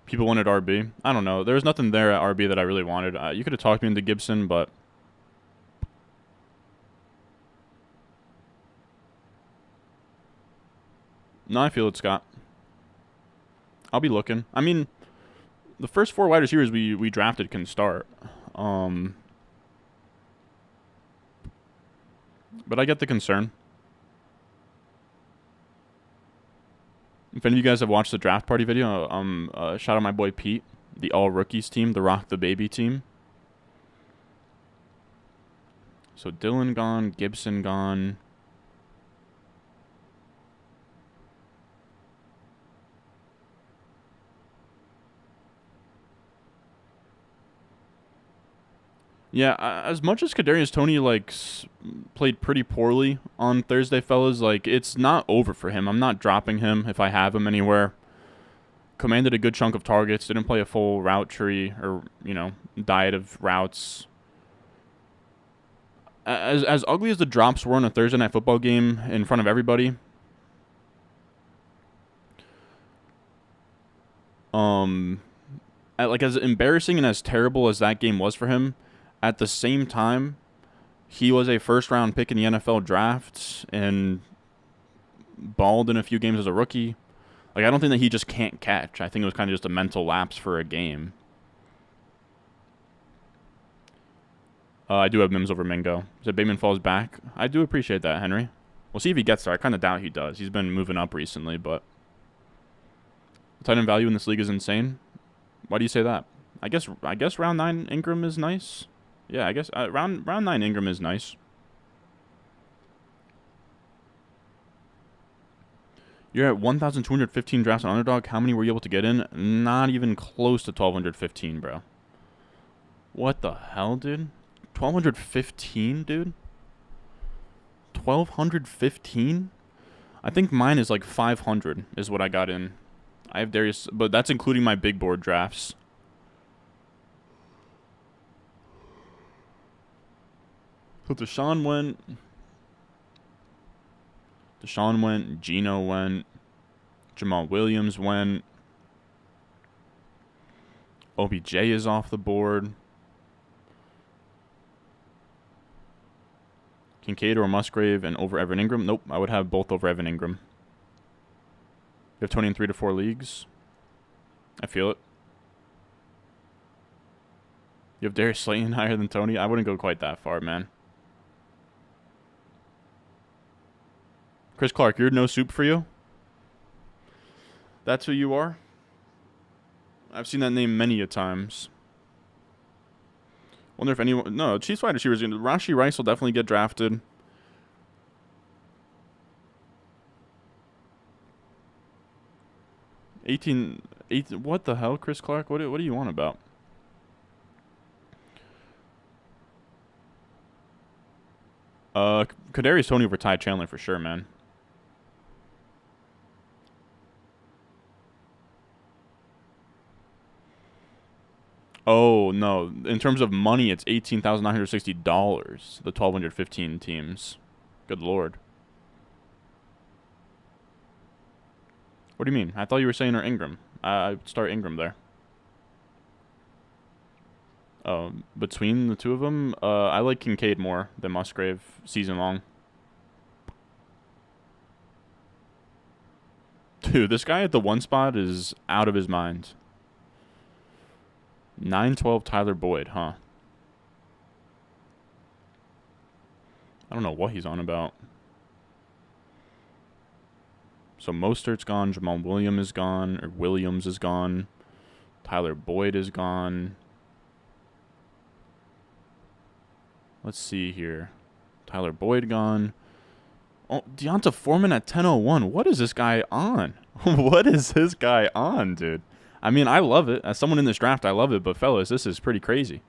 People wanted RB. I don't know. There was nothing there at RB that I really wanted. You could have talked me into Gibson, but... No, I feel it, Scott. I'll be looking. I mean, the first 4 wide receivers we drafted can start. But I get the concern. If any of you guys have watched the draft party video, shout out my boy Pete, the all rookies team, the Rock the Baby team. So Dylan gone, Gibson gone. Yeah, as much as Kadarius Toney played pretty poorly on Thursday, fellas, it's not over for him. I'm not dropping him if I have him anywhere. Commanded a good chunk of targets. Didn't play a full route tree or diet of routes. As ugly as the drops were in a Thursday night football game in front of everybody. As embarrassing and as terrible as that game was for him. At the same time, he was a first-round pick in the NFL draft and balled in a few games as a rookie. I don't think that he just can't catch. I think it was kind of just a mental lapse for a game. I do have Mims over Mingo. So Bateman falls back. I do appreciate that, Henry. We'll see if he gets there. I kind of doubt he does. He's been moving up recently, but tight end value in this league is insane. Why do you say that? I guess round 9 Ingram is nice. Yeah, I guess round 9 Ingram is nice. You're at 1,215 drafts on Underdog. How many were you able to get in? Not even close to 1,215, bro. What the hell, dude? 1,215, dude? 1,215? I think mine is 500 is what I got in. I have Darius, but that's including my big board drafts. So Deshaun went, Geno went, Jamal Williams went, OBJ is off the board. Kincaid or Musgrave and over Evan Ingram? Nope, I would have both over Evan Ingram. You have Tony in 3 to 4 leagues. I feel it. You have Darius Slayton higher than Tony? I wouldn't go quite that far, man. Chris Clark, you're no soup for you? That's who you are? I've seen that name many a times. Wonder if anyone... No, Chiefs wide receivers... Rashee Rice will definitely get drafted. Eighteen... What the hell, Chris Clark? What do you want about? Kadarius Toney over Ty Chandler for sure, man. Oh, no. In terms of money, it's $18,960. The 1,215 teams. Good lord. What do you mean? I thought you were saying Ingram. I'd start Ingram there. Between the two of them, I like Kincaid more than Musgrave season long. Dude, this guy at the 1 spot is out of his mind. 9-12 Tyler Boyd, huh? I don't know what he's on about. So Mostert's gone, Jamal Williams is gone, or Williams is gone. Tyler Boyd is gone. Let's see here. Tyler Boyd gone. Oh, Deonta Foreman at 10:01. What is this guy on? What is this guy on, dude? I mean, I love it. As someone in this draft, I love it. But, fellas, this is pretty crazy.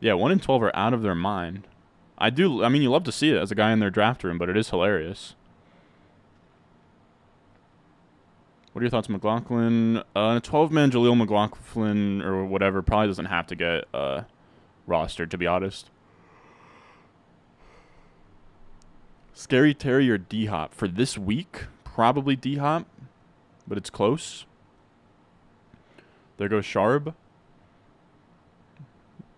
Yeah, 1 and 12 are out of their mind. I mean, you love to see it as a guy in their draft room, but it is hilarious. What are your thoughts, McLaughlin? A 12-man Jaleel McLaughlin or whatever probably doesn't have to get rostered, to be honest. Scary Terry or D-Hop? For this week, probably D-Hop, but it's close. There goes Sharb.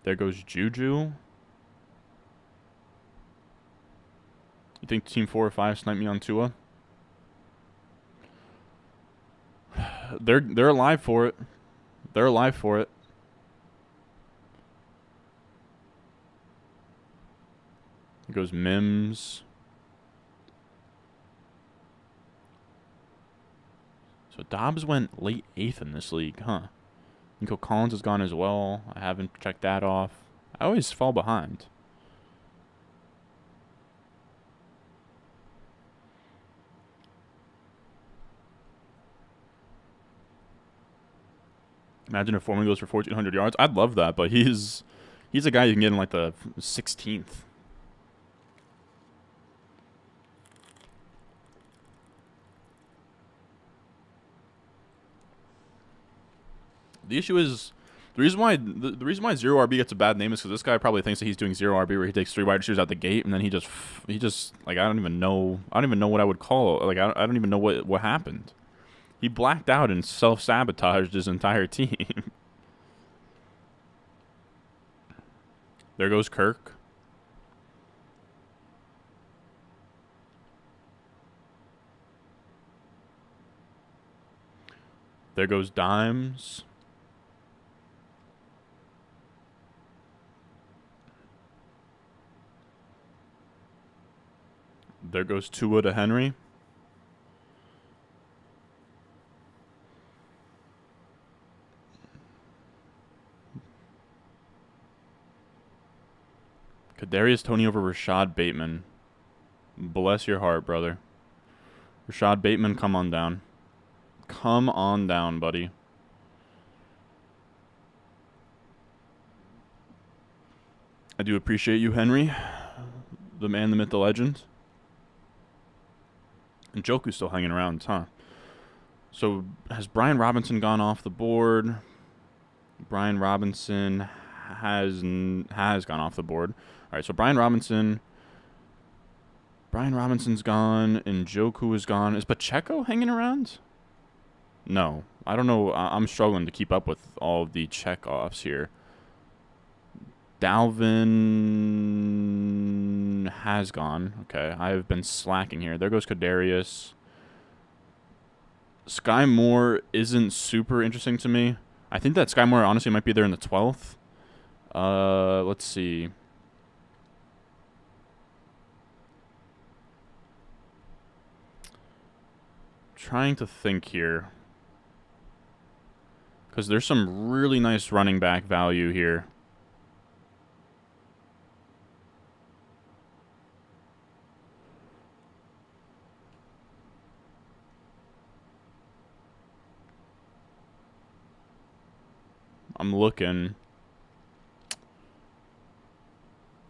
There goes Juju. You think Team 4 or 5 snipe me on Tua? They're alive for it. They're alive for it. It goes Mims. So Dobbs went late 8th in this league, huh? Nico Collins is gone as well. I haven't checked that off. I always fall behind. Imagine if Foreman goes for 1,400 yards. I'd love that, but he's a guy you can get in like the 16th. The issue is the reason why zero RB gets a bad name is because this guy probably thinks that he's doing zero RB where he takes 3 wide receivers out the gate and then he just like I don't even know what I would call it. Like I don't even know what happened. He blacked out and self-sabotaged his entire team. There goes Kirk. There goes Dimes. There goes Tua to Henry. Kadarius Toney over Rashad Bateman. Bless your heart, brother. Rashad Bateman, come on down. Come on down, buddy. I do appreciate you, Henry. The man, the myth, the legend. And Joku's still hanging around, huh? So, has Brian Robinson gone off the board? Brian Robinson has gone off the board. All right, so Brian Robinson's gone, and Njoku is gone. Is Pacheco hanging around? No. I don't know. I'm struggling to keep up with all of the checkoffs here. Dalvin has gone. Okay, I have been slacking here. There goes Kadarius. Sky Moore isn't super interesting to me. I think that Sky Moore honestly might be there in the 12th. Let's see. Trying to think here. Because there's some really nice running back value here. I'm looking.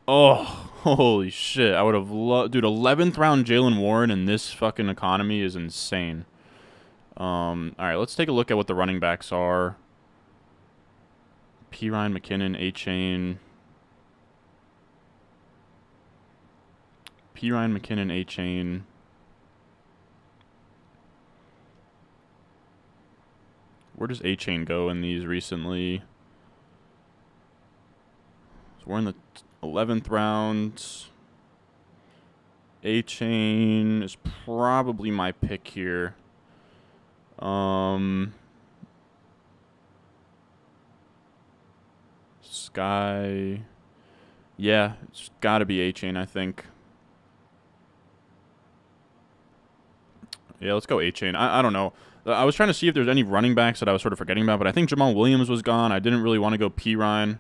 Oh, holy shit. I would have loved... Dude, 11th round Jalen Warren in this fucking economy is insane. Alright, let's take a look at what the running backs are. P. Ryan, McKinnon, A-Chain. P. Ryan, McKinnon, A-Chain. Where does A-Chain go in these recently? So we're in the 11th round. A-Chain is probably my pick here. Sky. Yeah, it's got to be A-Chain, I think. Yeah, let's go A-Chain. I don't know. I was trying to see if there's any running backs that I was sort of forgetting about, but I think Jamal Williams was gone. I didn't really want to go P. Ryan.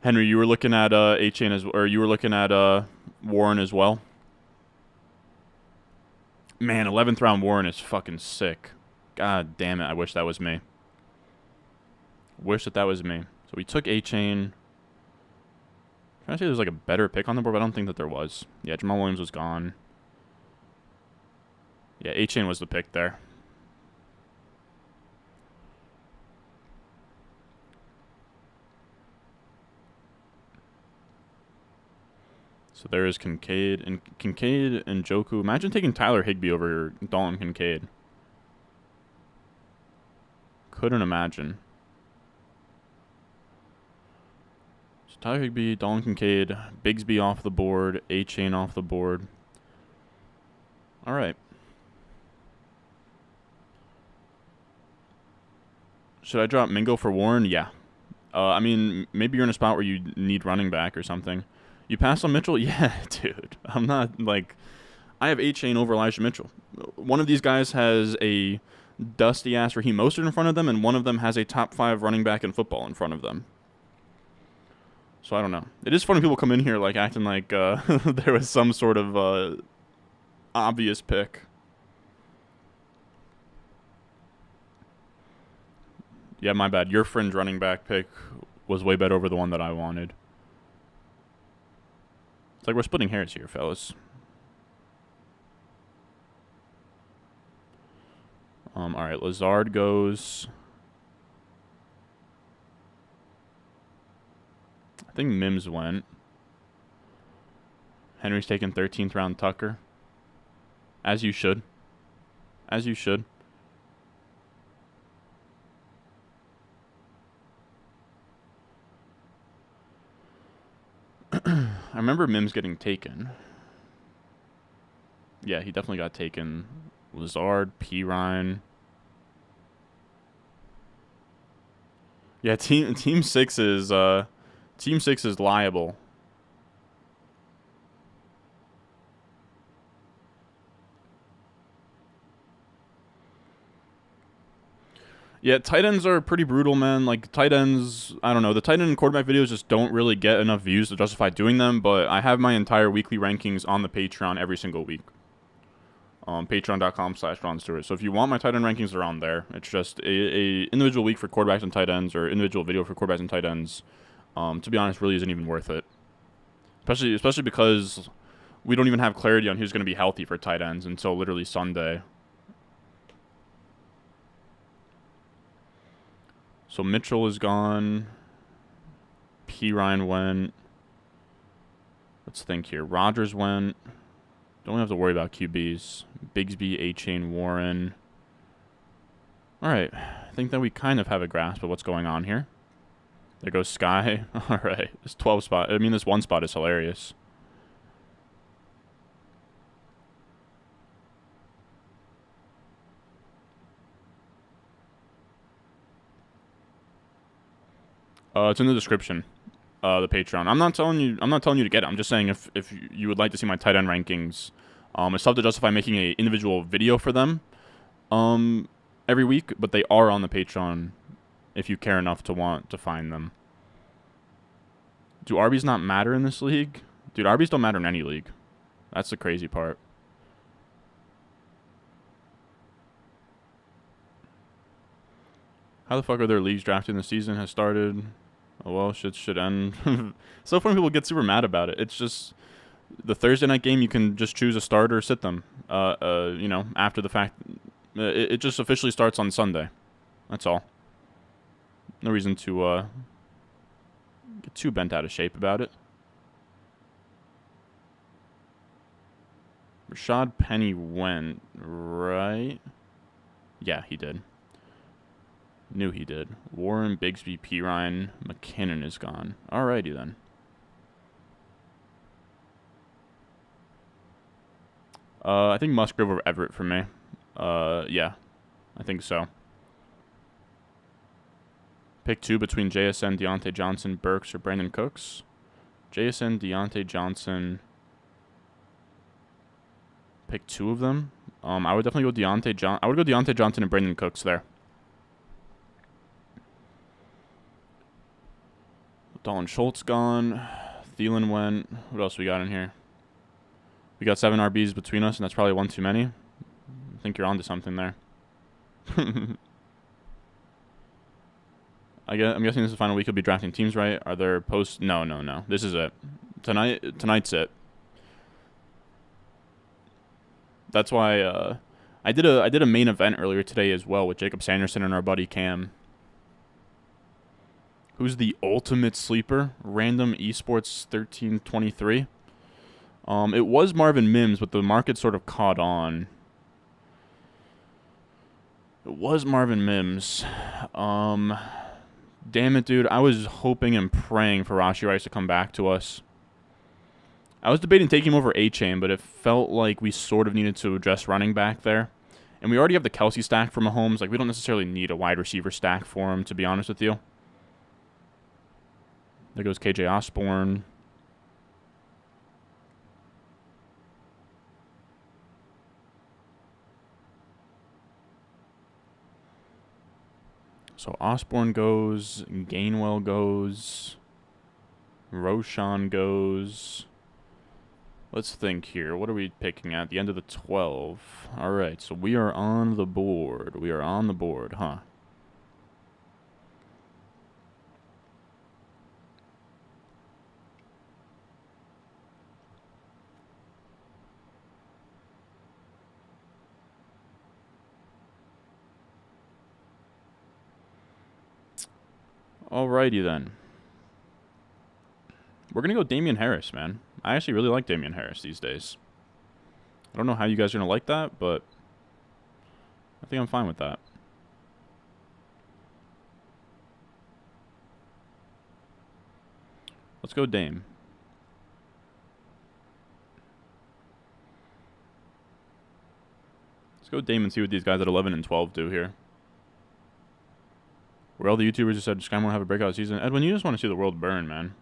Henry, you were looking at A-Chain or you were looking at Warren as well. Man, 11th round Warren is fucking sick. God damn it, I wish that was me. Wish that was me. So we took A-Chain. Trying to say there's like a better pick on the board, but I don't think that there was. Yeah, Jamal Williams was gone. Yeah, A-Chain was the pick there. So there is Kincaid and Njoku. Imagine taking Tyler Higbee over Dalton Kincaid. Couldn't imagine. So Tyler Higbee, Dalton Kincaid, Bigsby off the board, A-Chain off the board. All right. Should I drop Mingo for Warren? Yeah. I mean, maybe you're in a spot where you need running back or something. You pass on Mitchell? Yeah, dude. I'm not, like... I have A-Chain over Elijah Mitchell. One of these guys has a dusty-ass Raheem Mostert in front of them, and one of them has a top 5 running back in football in front of them. So I don't know. It is funny when people come in here, like, acting like there was some sort of obvious pick. Yeah, my bad. Your fringe running back pick was way better over the one that I wanted. It's like we're splitting hairs here, fellas. All right, Lazard goes. I think Mims went. Henry's taking 13th round Tucker. As you should. As you should. I remember Mims getting taken. Yeah, he definitely got taken. Lazard, P. Ryan. Yeah, team 6 is liable. Yeah, tight ends are pretty brutal, man. Like, tight ends, I don't know. The tight end and quarterback videos just don't really get enough views to justify doing them, but I have my entire weekly rankings on the Patreon every single week. Patreon.com/RonStewart. So if you want my tight end rankings, they're on there. It's just a individual week for quarterbacks and tight ends, or individual video for quarterbacks and tight ends. To be honest, really isn't even worth it. Especially because we don't even have clarity on who's going to be healthy for tight ends until literally Sunday. So Mitchell is gone. P. Ryan went. Let's think here. Rodgers went. Don't have to worry about QBs. Bigsby, A-Chain, Warren. All right. I think that we kind of have a grasp of what's going on here. There goes Sky. All right. This 12 spot. I mean, this 1 spot is hilarious. It's in the description. The Patreon. I'm not telling you to get it. I'm just saying if you would like to see my tight end rankings, it's tough to justify making a individual video for them, every week. But they are on the Patreon, if you care enough to want to find them. Do RBs not matter in this league? Dude, RBs don't matter in any league. That's the crazy part. How the fuck are there leagues drafting? The season has started. Oh well, shit should end. So funny people get super mad about it. It's just the Thursday night game. You can just choose a starter or sit them. You know, after the fact, it just officially starts on Sunday. That's all. No reason to get too bent out of shape about it. Rashad Penny went, right? Yeah, he did. Knew he did. Warren, Bigsby, Pirine, McKinnon is gone. Alrighty then. I think Musgrove or Everett for me. Yeah. I think so. Pick 2 between JSN, Deontay Johnson, Burks, or Brandon Cooks. JSN, Deontay Johnson. Pick 2 of them. I would definitely go I would go Deontay Johnson and Brandon Cooks there. Dalton Schultz gone. Thielen went. What else we got in here? We got 7 RBs between us, and that's probably one too many. I think you're onto something there. I'm guessing this is the final week. You'll be drafting teams, right? Are there posts? No. This is it. Tonight's it. That's why I did a main event earlier today as well with Jacob Sanderson and our buddy Cam. Who's the ultimate sleeper? Random Esports 1323. It was Marvin Mims, but the market sort of caught on. It was Marvin Mims. Damn it, dude. I was hoping and praying for Rashee Rice to come back to us. I was debating taking him over A-Chain, but it felt like we sort of needed to address running back there. And we already have the Kelsey stack for Mahomes. Like, we don't necessarily need a wide receiver stack for him, to be honest with you. There goes KJ Osborne. So Osborne goes, Gainwell goes, Roshan goes. Let's think here. What are we picking at the end of the 12? All right, so we are on the board. We are on the board, huh? Alrighty then. We're going to go Damian Harris, man. I actually really like Damian Harris these days. I don't know how you guys are going to like that, but I think I'm fine with that. Let's go Dame. Let's go Dame and see what these guys at 11 and 12 do here. Where all the YouTubers who said Sky won't have a breakout season. Edwin, you just want to see the world burn, man.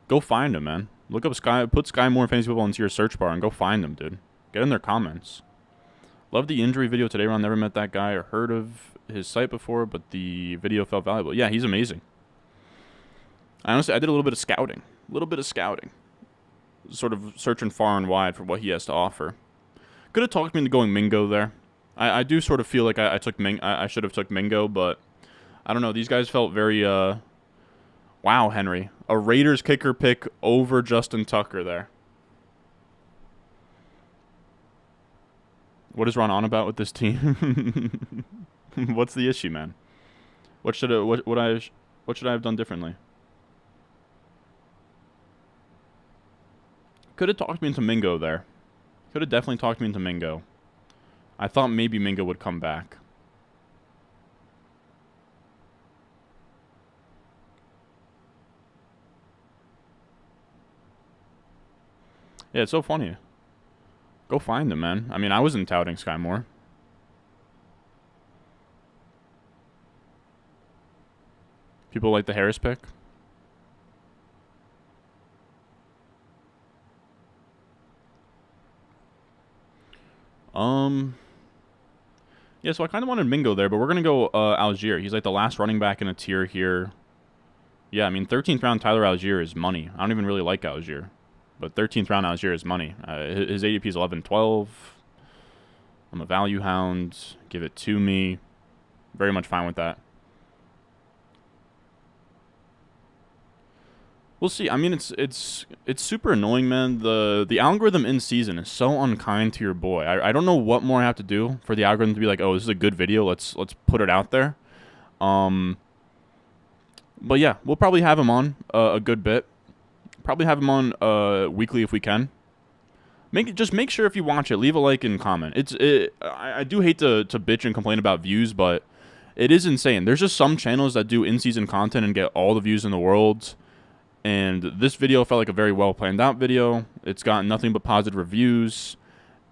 Go find him, man. Look up Sky. Put Sky Moore Fantasy Football into your search bar and go find him, dude. Get in their comments. Love the injury video today, Ron. Never met that guy or heard of his site before, but the video felt valuable. Yeah, he's amazing. I did a little bit of scouting. Sort of searching far and wide for what he has to offer. Could have talked me into going Mingo there. I do sort of feel like I should have took Mingo, but I don't know. These guys felt very, wow, Henry. A Raiders kicker pick over Justin Tucker there. What is Ron on about with this team? What's the issue, man? What should I have done differently? Could have talked me into Mingo there. Could have definitely talked me into Mingo. I thought maybe Mingo would come back. Yeah, it's so funny. Go find him, man. I mean, I wasn't touting Sky Moore. People like the Harris pick. Yeah, so I kind of wanted Mingo there, but we're going to go Algier. He's like the last running back in a tier here. Yeah, I mean, 13th round Tyler Algier is money. I don't even really like Algier, but 13th round Algier is money. His ADP is 11-12. I'm a value hound. Give it to me. Very much fine with that. We'll see. I mean, it's super annoying, man. The algorithm in season is so unkind to your boy. I don't know what more I have to do for the algorithm to be like, oh, this is a good video. Let's put it out there. But yeah, we'll probably have him on a good bit. Probably have him on weekly if we can. Just make sure if you watch it, leave a like and comment. I do hate to bitch and complain about views, but it is insane. There's just some channels that do in-season content and get all the views in the world. And this video felt like a very well planned out video. It's gotten nothing but positive reviews.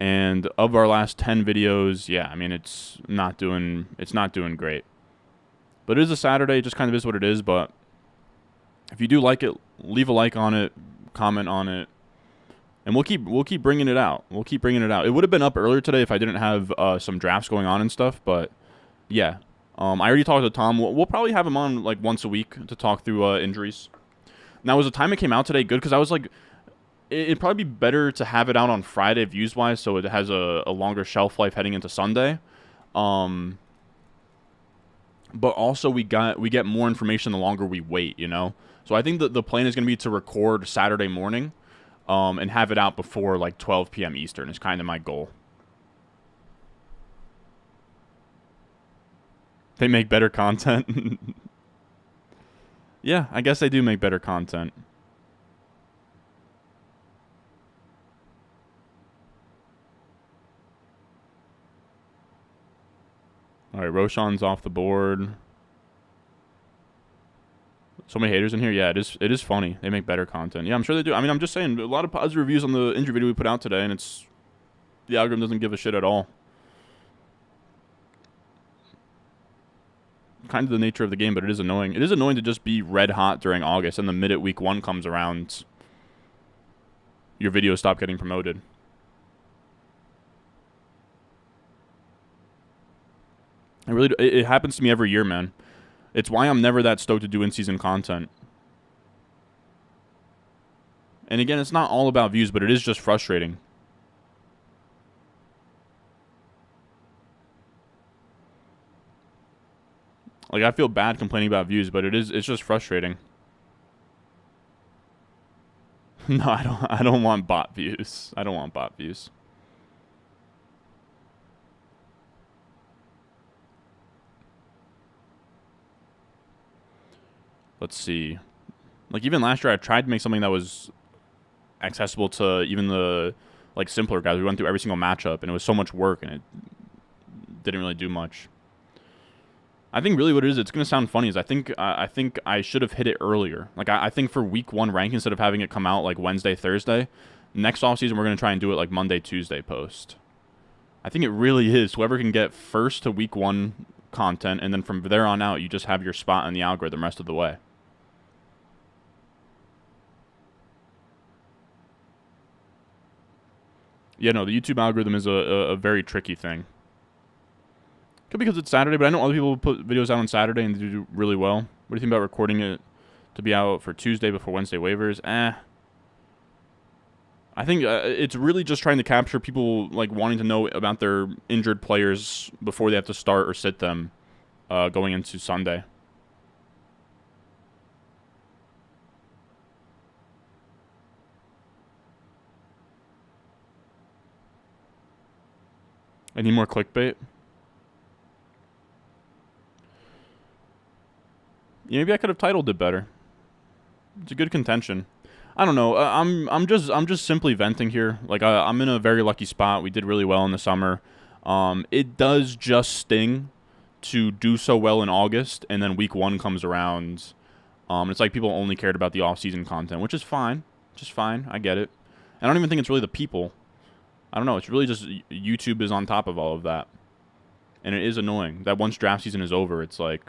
And of our last 10 videos, yeah, I mean, it's not doing great. But it is a Saturday, it just kind of is what it is. But if you do like it, leave a like on it, comment on it, and we'll keep bringing it out. We'll keep bringing it out. It would have been up earlier today if I didn't have some drafts going on and stuff. But yeah, I already talked to Tom. We'll probably have him on like once a week to talk through injuries. Now, was the time it came out today good? Because I was like, it'd probably be better to have it out on Friday views-wise, so it has a longer shelf life heading into Sunday. But also we get more information the longer we wait, you know? So I think that the plan is going to be to record Saturday morning and have it out before like 12 p.m. Eastern is kind of my goal. They make better content. Yeah, I guess they do make better content. All right, Roshan's off the board. So many haters in here. Yeah, it is funny. They make better content. Yeah, I'm sure they do. I mean, I'm just saying, a lot of positive reviews on the injury video we put out today, and the algorithm doesn't give a shit at all. Kind of the nature of the game, but it is annoying. It is annoying to just be red hot during August, and the minute week 1 comes around, your videos stop getting promoted. It happens to me every year, man. It's why I'm never that stoked to do in-season content. And again, it's not all about views, but it is just frustrating. Like, I feel bad complaining about views, but it's just frustrating. No, I don't want bot views. I don't want bot views. Let's see. Like, even last year, I tried to make something that was accessible to even the, like, simpler guys. We went through every single matchup, and it was so much work, and it didn't really do much. I think really what it is, it's going to sound funny, is I think I should have hit it earlier. Like, I think for week 1 rank, instead of having it come out, like, Wednesday, Thursday, next offseason, we're going to try and do it, like, Monday, Tuesday post. I think it really is. Whoever can get first to week 1 content, and then from there on out, you just have your spot in the algorithm rest of the way. Yeah, no, the YouTube algorithm is a very tricky thing. Could be because it's Saturday, but I know other people put videos out on Saturday and they do really well. What do you think about recording it to be out for Tuesday before Wednesday waivers? I think it's really just trying to capture people like wanting to know about their injured players before they have to start or sit them going into Sunday. Any more clickbait? Yeah, maybe I could have titled it better. It's a good contention. I don't know. I'm just simply venting here. Like I'm in a very lucky spot. We did really well in the summer. It does just sting to do so well in August, and then week 1 comes around. It's like people only cared about the off-season content, which is fine. Just fine. I get it. I don't even think it's really the people. I don't know. It's really just YouTube is on top of all of that. And it is annoying that once draft season is over, it's like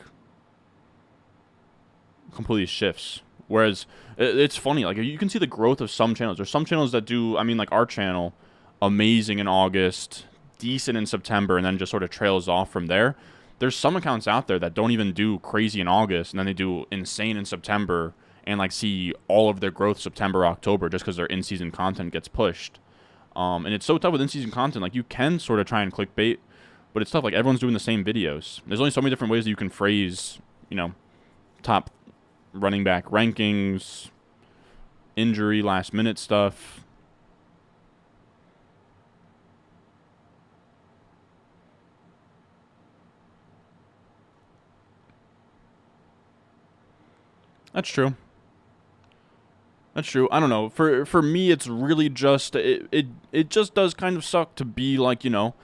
completely shifts. Whereas it's funny, like you can see the growth of some channels. There's some channels that do, I mean, like our channel, amazing in August, decent in September, and then just sort of trails off from there. There's some accounts out there that don't even do crazy in August, and then they do insane in September, and like see all of their growth September, October, just because their in-season content gets pushed. And it's so tough with in-season content. Like you can sort of try and clickbait, but it's tough. Like everyone's doing the same videos. There's only so many different ways that you can phrase, you know, top running back rankings, injury, last minute stuff. That's true. That's true. I don't know. For me, it's really just it just does kind of suck to be like, you know,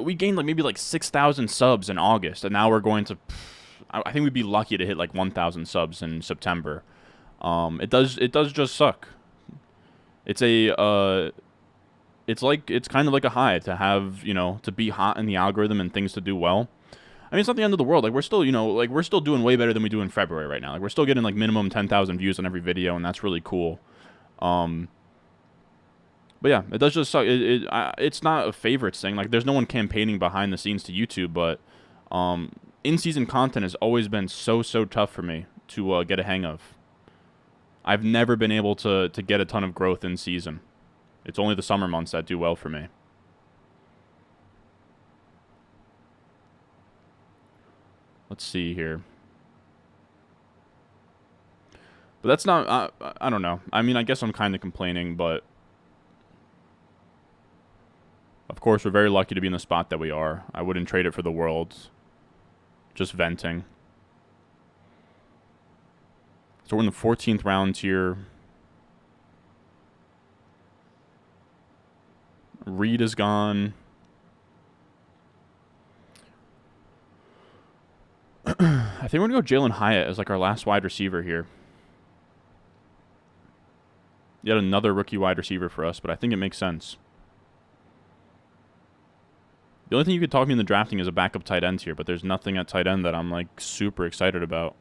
we gained like maybe like 6,000 subs in August, and now we're going to. I think we'd be lucky to hit like 1,000 subs in September. It does just suck. It's it's kind of like a high to have, you know, to be hot in the algorithm and things to do well. I mean, it's not the end of the world. Like, we're still, you know, like, we're still doing way better than we do in February right now. Like, we're still getting, like, minimum 10,000 views on every video, and that's really cool. But, yeah, it does just suck. It's not a favorites thing. Like, there's no one campaigning behind the scenes to YouTube, but in-season content has always been so tough for me to get a hang of. I've never been able to get a ton of growth in season. It's only the summer months that do well for me. Let's see here. But that's not, I don't know. I mean, I guess I'm kind of complaining, but of course, we're very lucky to be in the spot that we are. I wouldn't trade it for the world. Just venting. So we're in the 14th round here. Reed is gone. I think we're going to go Jalen Hyatt as like our last wide receiver here. Yet another rookie wide receiver for us, but I think it makes sense. The only thing you could talk me into drafting is a backup tight end here, but there's nothing at tight end that I'm like super excited about.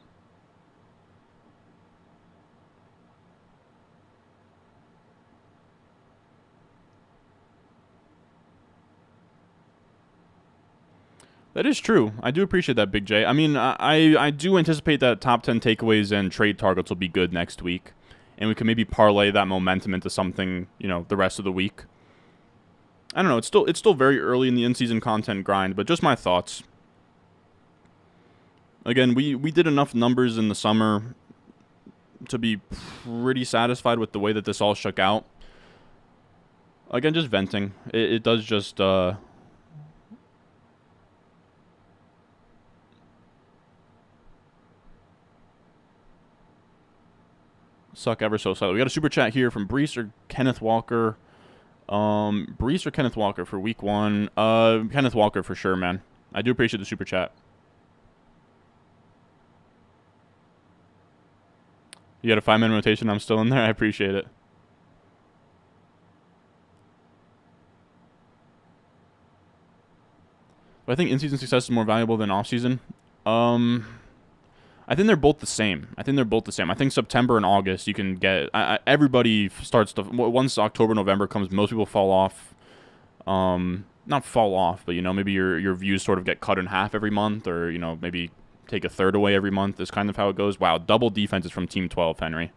That is true. I do appreciate that, Big J. I mean, I do anticipate that top 10 takeaways and trade targets will be good next week. And we can maybe parlay that momentum into something, you know, the rest of the week. I don't know. It's still very early in the in-season content grind, but just my thoughts. Again, we did enough numbers in the summer to be pretty satisfied with the way that this all shook out. Again, just venting. It does just... suck ever so slightly. We got a super chat here from Brees or Kenneth Walker. Brees or Kenneth Walker for week 1. Kenneth Walker for sure, man. I do appreciate the super chat. You got a 5-man rotation. I'm still in there. I appreciate it. But I think in-season success is more valuable than off-season. I think they're both the same. I think September and August, you can get... everybody starts to... Once October, November comes, most people fall off. Not fall off, but, you know, maybe your views sort of get cut in half every month, or, you know, maybe take a third away every month is kind of how it goes. Wow, double defenses from Team 12, Henry.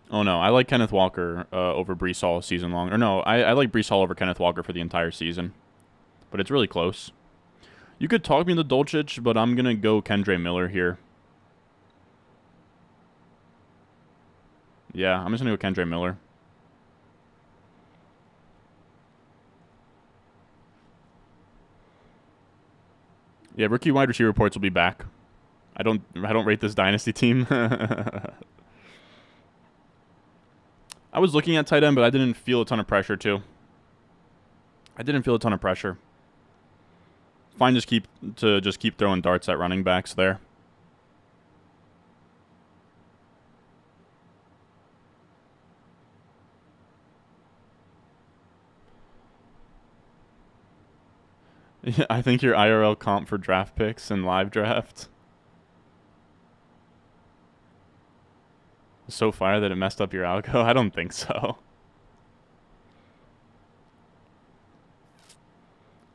Oh, no. I like Kenneth Walker over Brees Hall season long. Or no, I like Brees Hall over Kenneth Walker for the entire season. But it's really close. You could talk me into Dolchich, but I'm going to go Kendre Miller here. Yeah, I'm just going to go Kendre Miller. Yeah, rookie wide receiver reports will be back. I don't rate this dynasty team. I was looking at tight end, but I didn't feel a ton of pressure, too. Fine, just keep throwing darts at running backs there. Yeah, I think your IRL comp for draft picks and live draft is so fire that it messed up your algo. I don't think so.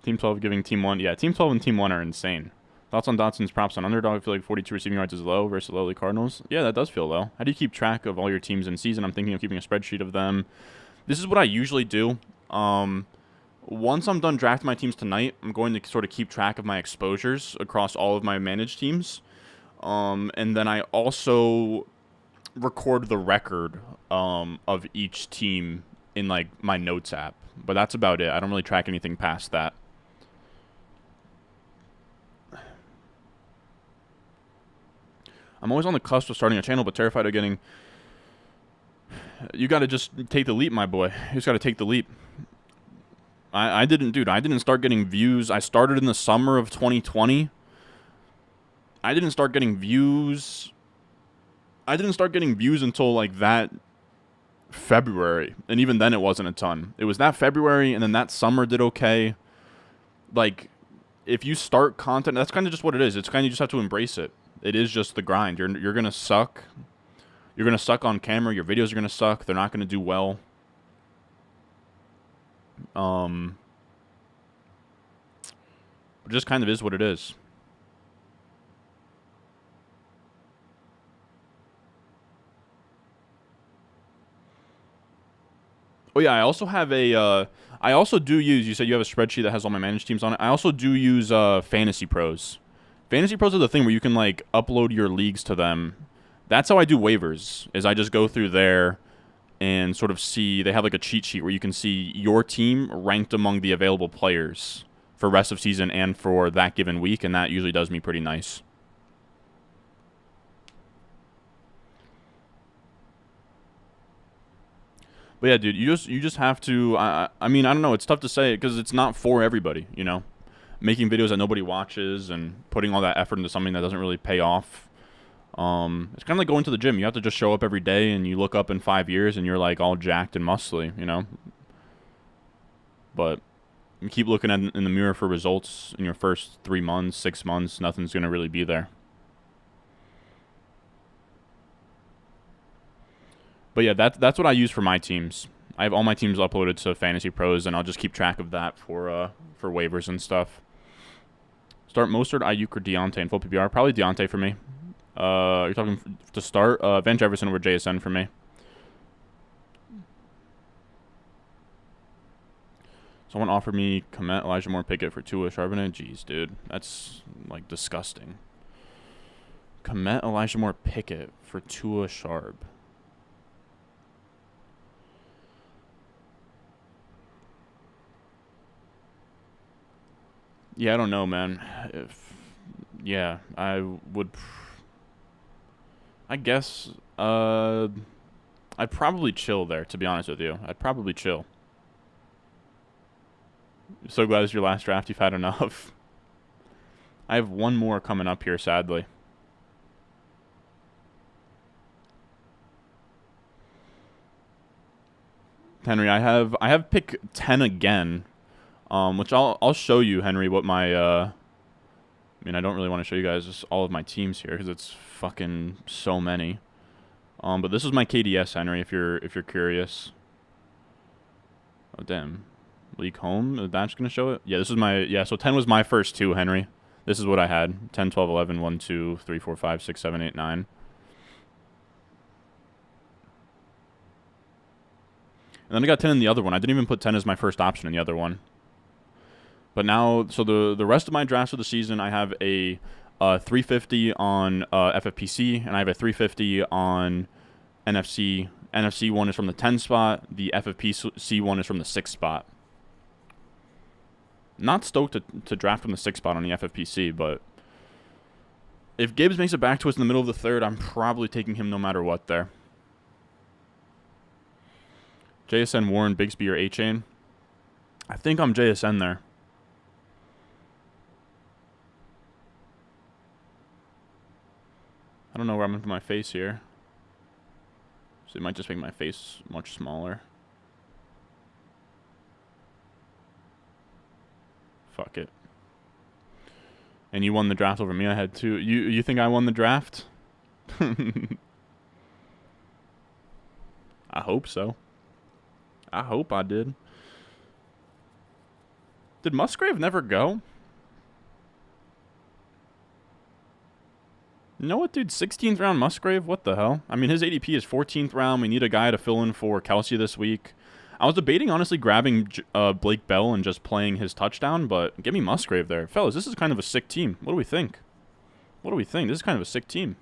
Team 12 giving Team 1. Yeah, Team 12 and Team 1 are insane. Thoughts on Dotson's props on underdog? I feel like 42 receiving yards is low versus lowly Cardinals. Yeah, that does feel low. How do you keep track of all your teams in season? I'm thinking of keeping a spreadsheet of them. This is what I usually do. Once I'm done drafting my teams tonight, I'm going to sort of keep track of my exposures across all of my managed teams. And then I also record the record of each team in like my notes app. But that's about it. I don't really track anything past that. I'm always on the cusp of starting a channel, but terrified of getting... You got to just take the leap, my boy. You just got to take the leap. I didn't start getting views. I started in the summer of 2020. I didn't start getting views until like that February. And even then it wasn't a ton. It was that February and then that summer did okay. Like, if you start content, that's kind of just what it is. It's kind of you just have to embrace it. It is just the grind. You're going to suck. You're going to suck on camera. Your videos are going to suck. They're not going to do well. It just kind of is what it is. Oh yeah, I also have a. I also do use. You said you have a spreadsheet that has all my managed teams on it. I also do use Fantasy Pros. Fantasy Pros are the thing where you can like upload your leagues to them. That's how I do waivers. Is I just go through there and sort of see. They have like a cheat sheet where you can see your team ranked among the available players for rest of season and for that given week, and that usually does me pretty nice. But yeah, dude, you just have to. I mean, I don't know. It's tough to say because it's not for everybody. You know, making videos that nobody watches and putting all that effort into something that doesn't really pay off. It's kind of like going to the gym. You have to just show up every day, and you look up in 5 years, and you're like all jacked and muscly. You know. But you keep looking in the mirror for results in your first 3 months, 6 months. Nothing's gonna really be there. But yeah, that's what I use for my teams. I have all my teams uploaded to Fantasy Pros, and I'll just keep track of that for waivers and stuff. Start Mostert, Ayuk, or Deontay in full PPR? Probably Deontay for me. You're talking to start Van Jefferson over JSN for me. Someone offered me Komet, Elijah Moore, Pickett for Tua, Charbonnet. Jeez, dude, that's like disgusting. Komet, Elijah Moore, Pickett for Tua, Sharp. Yeah, I don't know, man. Yeah, I would. I guess. I'd probably chill there. To be honest with you, I'd probably chill. So glad it's your last draft. You've had enough. I have one more coming up here, sadly. Henry, I have pick 10 again. Which I'll show you, Henry, what my I mean, I don't really want to show you guys just all of my teams here because it's fucking so many. But this is my KDS, Henry, if you're curious. Oh damn, league home. That's gonna show it. Yeah, this is my So 10 was my first two, Henry. This is what I had: 10, 12, 11, 1, 2, 3, 4, 5, 6, 7, 8, 9. And then I got 10 in the other one. I didn't even put 10 as my first option in the other one. But now, so the rest of my drafts of the season, I have a 350 on FFPC, and I have a 350 on NFC. NFC one is from the 10 spot. The FFPC one is from the 6 spot. Not stoked to draft from the 6 spot on the FFPC, but if Gibbs makes it back to us in the middle of the third, I'm probably taking him no matter what there. JSN, Warren, Bigsby, or A-Chain? I think I'm JSN there. I don't know where I'm going to put my face here. So it might just make my face much smaller. Fuck it. And you won the draft over me. I had 2. You think I won the draft? I hope so. I hope I did. Did Musgrave never go? You know what, dude? 16th round Musgrave? What the hell? I mean, his ADP is 14th round. We need a guy to fill in for Kelsey this week. I was debating, honestly, grabbing Blake Bell and just playing his touchdown, but give me Musgrave there. Fellas, this is kind of a sick team. What do we think? What do we think? This is kind of a sick team.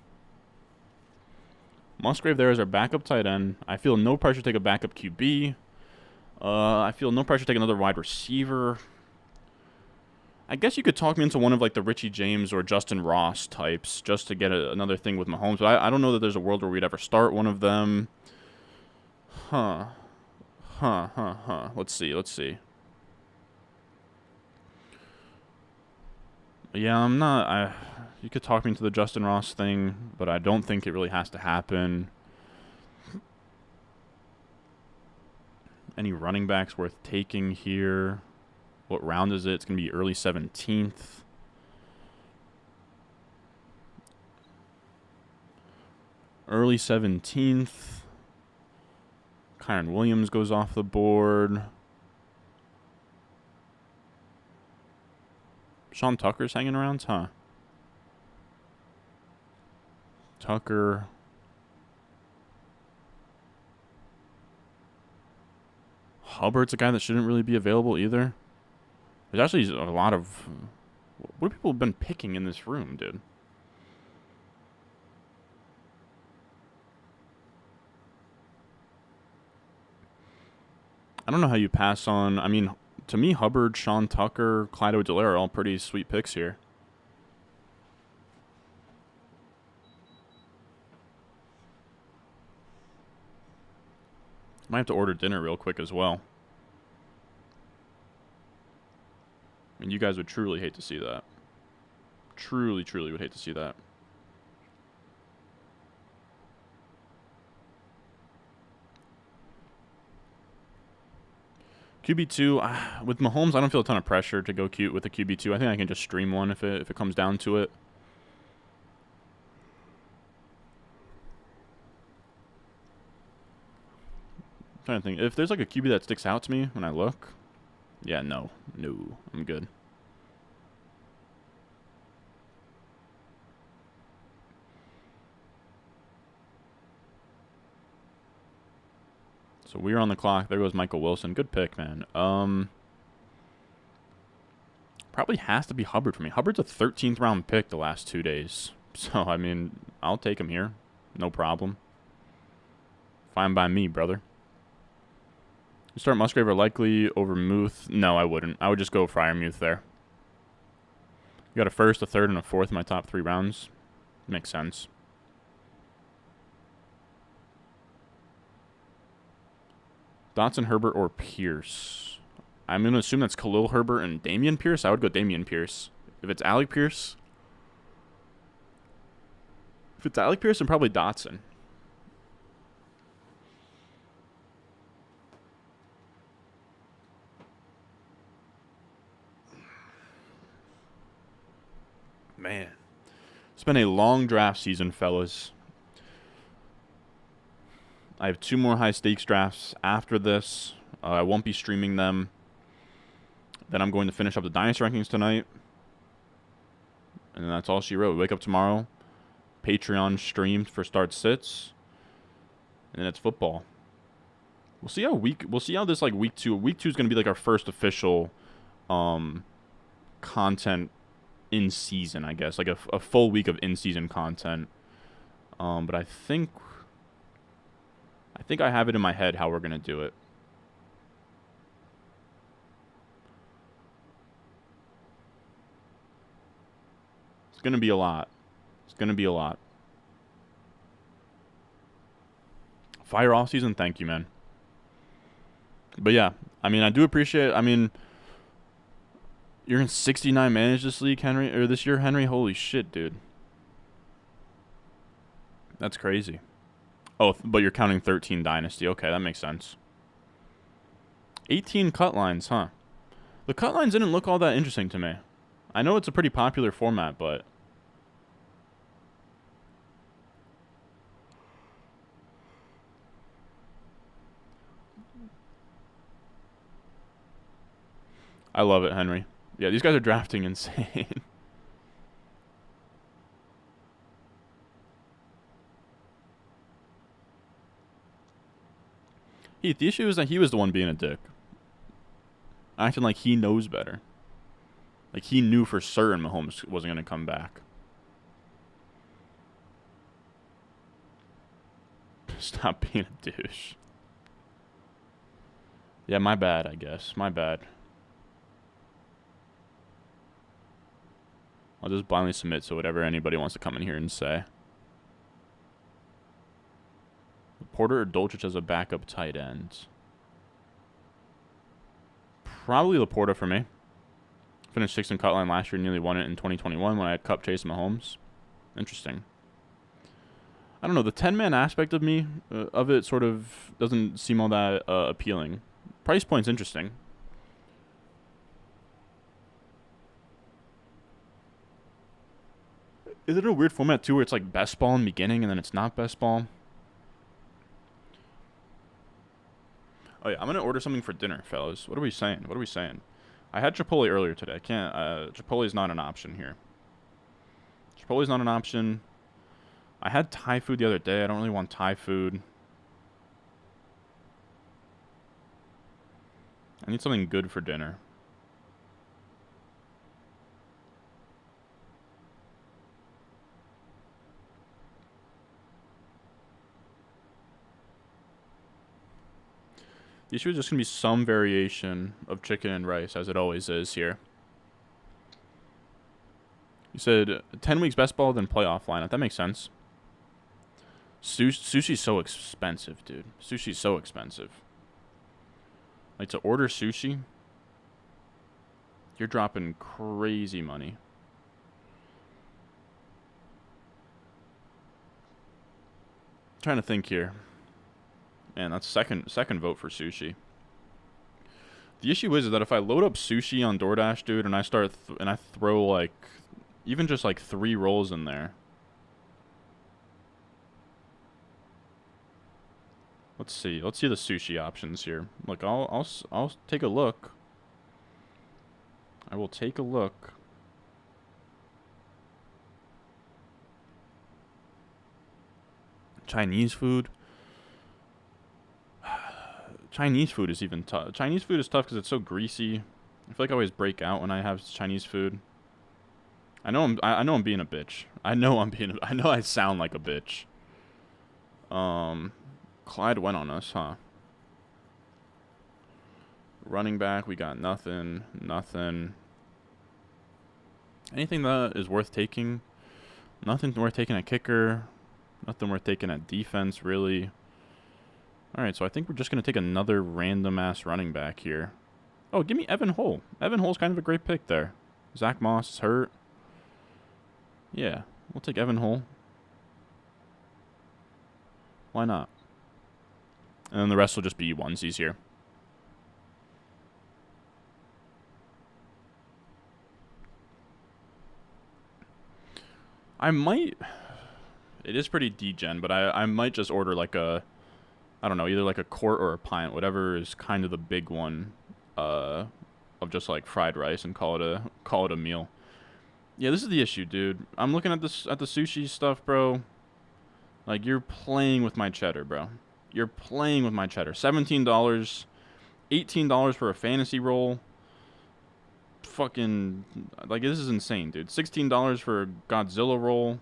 Musgrave there is our backup tight end. I feel no pressure to take a backup QB. I feel no pressure to take another wide receiver. I guess you could talk me into one of like the Richie James or Justin Ross types just to get another thing with Mahomes. But I don't know that there's a world where we'd ever start one of them. Let's see. Yeah, I'm not... You could talk me into the Justin Ross thing, but I don't think it really has to happen. Any running backs worth taking here? What round is it? It's going to be early 17th. Early 17th. Kyron Williams goes off the board. Sean Tucker's hanging around, huh? Tucker. Hubbard's a guy that shouldn't really be available either. There's actually a lot of... What have people been picking in this room, dude? I don't know how you pass on... I mean, to me, Hubbard, Sean Tucker, Clyde Edwards-Helaire are all pretty sweet picks here. Might have to order dinner real quick as well. And you guys would truly hate to see that. Truly would hate to see that. QB2, with Mahomes, I don't feel a ton of pressure to go cute with a QB2. I think I can just stream one if it comes down to it. I'm trying to think. If there's like a QB that sticks out to me when I look... Yeah, no, I'm good. So we're on the clock. There goes Michael Wilson. Good pick, man. Probably has to be Hubbard for me. Hubbard's a 13th round pick the last 2 days. So, I mean, I'll take him here. No problem. Fine by me, brother. You start Musgrave or likely over Muth? No, I wouldn't. I would just go Freiermuth there. You got a first, a third, and a fourth in my top 3 rounds. Makes sense. Dotson, Herbert, or Pierce? I'm going to assume that's Khalil Herbert and Damian Pierce. I would go Damian Pierce. If it's Alec Pierce... If it's Alec Pierce, then probably Dotson. Man. It's been a long draft season, fellas. I have 2 more high-stakes drafts after this. I won't be streaming them. Then I'm going to finish up the Dynasty rankings tonight. And then that's all she wrote. Wake up tomorrow. Patreon streamed for start sits. And then it's football. We'll see how this like week 2. Week 2 is going to be like our first official content in season, I guess. Like a full week of in-season content. But I think I have it in my head how we're going to do it. It's going to be a lot. It's going to be a lot. Fire off season, thank you, man. But yeah, I mean, I do appreciate, I mean, you're in 69 managed this league, Henry, or this year, Henry. Holy shit, dude. That's crazy. Oh, but you're counting 13 Dynasty. Okay, that makes sense. 18 cut lines, huh? The cut lines didn't look all that interesting to me. I know it's a pretty popular format, but I love it, Henry. Yeah, these guys are drafting insane. Heath, the issue is that he was the one being a dick. Acting like he knows better. Like he knew for certain Mahomes wasn't going to come back. Stop being a douche. Yeah, my bad, I guess. My bad. I'll just blindly submit to whatever anybody wants to come in here and say. Porter or Dolchich as a backup tight end? Probably Laporta for me. Finished 6th in cut line last year, nearly won it in 2021 when I had Cup, Chase, and Mahomes. Interesting. I don't know, the 10-man aspect of me, of it sort of doesn't seem all that appealing. Price point's interesting. Is it a weird format too where it's like best ball in the beginning and then it's not best ball? Oh yeah, I'm gonna order something for dinner, fellas. What are we saying? What are we saying? I had Chipotle earlier today. I can't. Chipotle's not an option here. Chipotle's not an option. I had Thai food the other day. I don't really want Thai food. I need something good for dinner. The issue is just going to be some variation of chicken and rice, as it always is here. You said 10 weeks best ball, then playoff lineup. That makes sense. Sushi's so expensive, dude. Sushi's so expensive. Like, to order sushi, you're dropping crazy money. I'm trying to think here. Man, that's second vote for sushi. The issue is that if I load up sushi on DoorDash, dude, and I start and I throw like even just like 3 rolls in there. Let's see. Let's see the sushi options here. Look, I'll take a look. I will take a look. Chinese food. Chinese food is even tough. Chinese food is tough because it's so greasy. I feel like I always break out when I have Chinese food. I know I'm being a bitch. I know I sound like a bitch. Clyde went on us, huh? Running back, we got nothing. Nothing. Anything that is worth taking? Nothing worth taking at kicker. Nothing worth taking at defense, really. Alright, so I think we're just going to take another random-ass running back here. Oh, give me Evan Hull. Evan Hull's kind of a great pick there. Zach Moss is hurt. Yeah, we'll take Evan Hull. Why not? And then the rest will just be onesies here. I might... It is pretty degen, but I might just order like a... I don't know, either like a quart or a pint, whatever is kind of the big one of just like fried rice and call it a meal. Yeah, this is the issue, dude. I'm looking at this at the sushi stuff, bro. Like, you're playing with my cheddar, bro. You're playing with my cheddar. $17, $18 for a fantasy roll. Fucking, like, this is insane, dude. $16 for a Godzilla roll.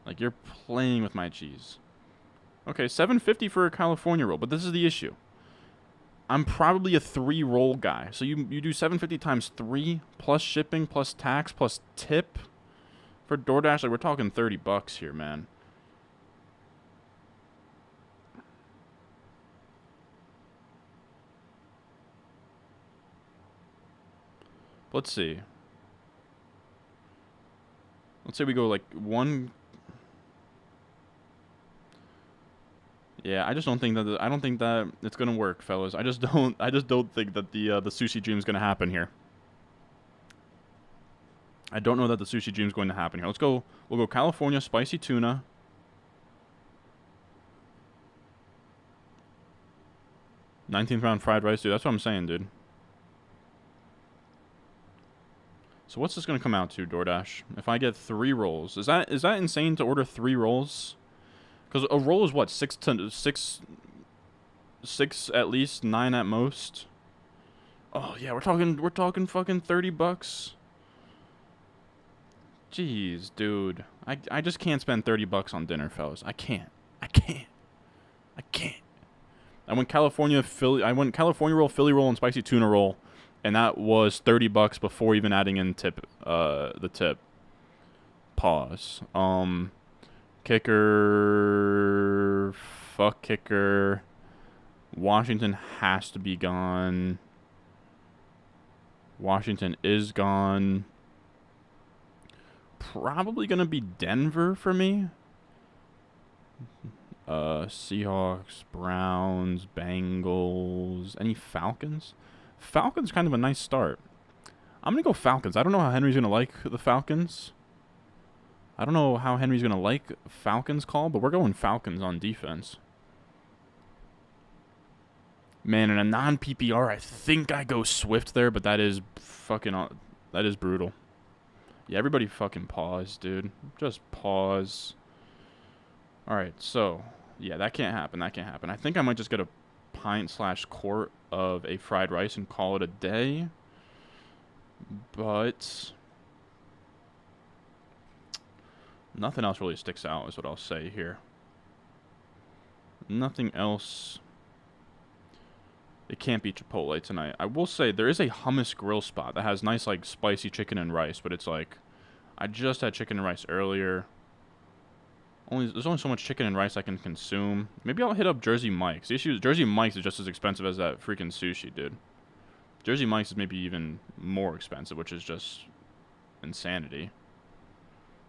Like, you're playing with my cheese. Okay, $7.50 for a California roll, but this is the issue. I'm probably a 3 roll guy. So you do $7.50 times 3 plus shipping plus tax plus tip for DoorDash. Like, we're talking $30 here, man. Let's see. Let's say we go like 1. Yeah, I just don't think that I don't think that it's gonna work, fellas. I just don't think that the sushi dream is gonna happen here. I don't know that the sushi dream is going to happen here. Let's go. We'll go California spicy tuna. $19th round fried rice, dude. That's what I'm saying, dude. So what's this gonna come out to, DoorDash? If I get 3 rolls, is that insane to order 3 rolls? Because a roll is what, 6 at least, 9 at most. Oh yeah, we're talking fucking $30. Jeez, dude. I just can't spend $30 on dinner, fellas. I can't. I went California roll, Philly roll, and spicy tuna roll, and that was $30 before even adding in the tip. Pause. Kicker. Fuck kicker. Washington has to be gone. Washington is gone. Probably gonna be Denver for me. Seahawks, Browns, Bengals. Any Falcons? Falcons kind of a nice start. I'm gonna go Falcons. I don't know how Henry's gonna like the Falcons. I don't know how Henry's gonna like Falcons call, but we're going Falcons on defense. Man, in a non-PPR, I think I go Swift there, but that is brutal. Yeah, everybody fucking pause, dude. Just pause. Alright, so, yeah, that can't happen. I think I might just get a pint/quart of a fried rice and call it a day. But nothing else really sticks out is what I'll say here. Nothing else. It can't be Chipotle tonight. I will say there is a hummus grill spot that has nice, like, spicy chicken and rice, but it's like, I just had chicken and rice earlier. There's only so much chicken and rice I can consume. Maybe I'll hit up Jersey Mike's. The issue is Jersey Mike's is just as expensive as that freaking sushi, dude. Jersey Mike's is maybe even more expensive, which is just insanity.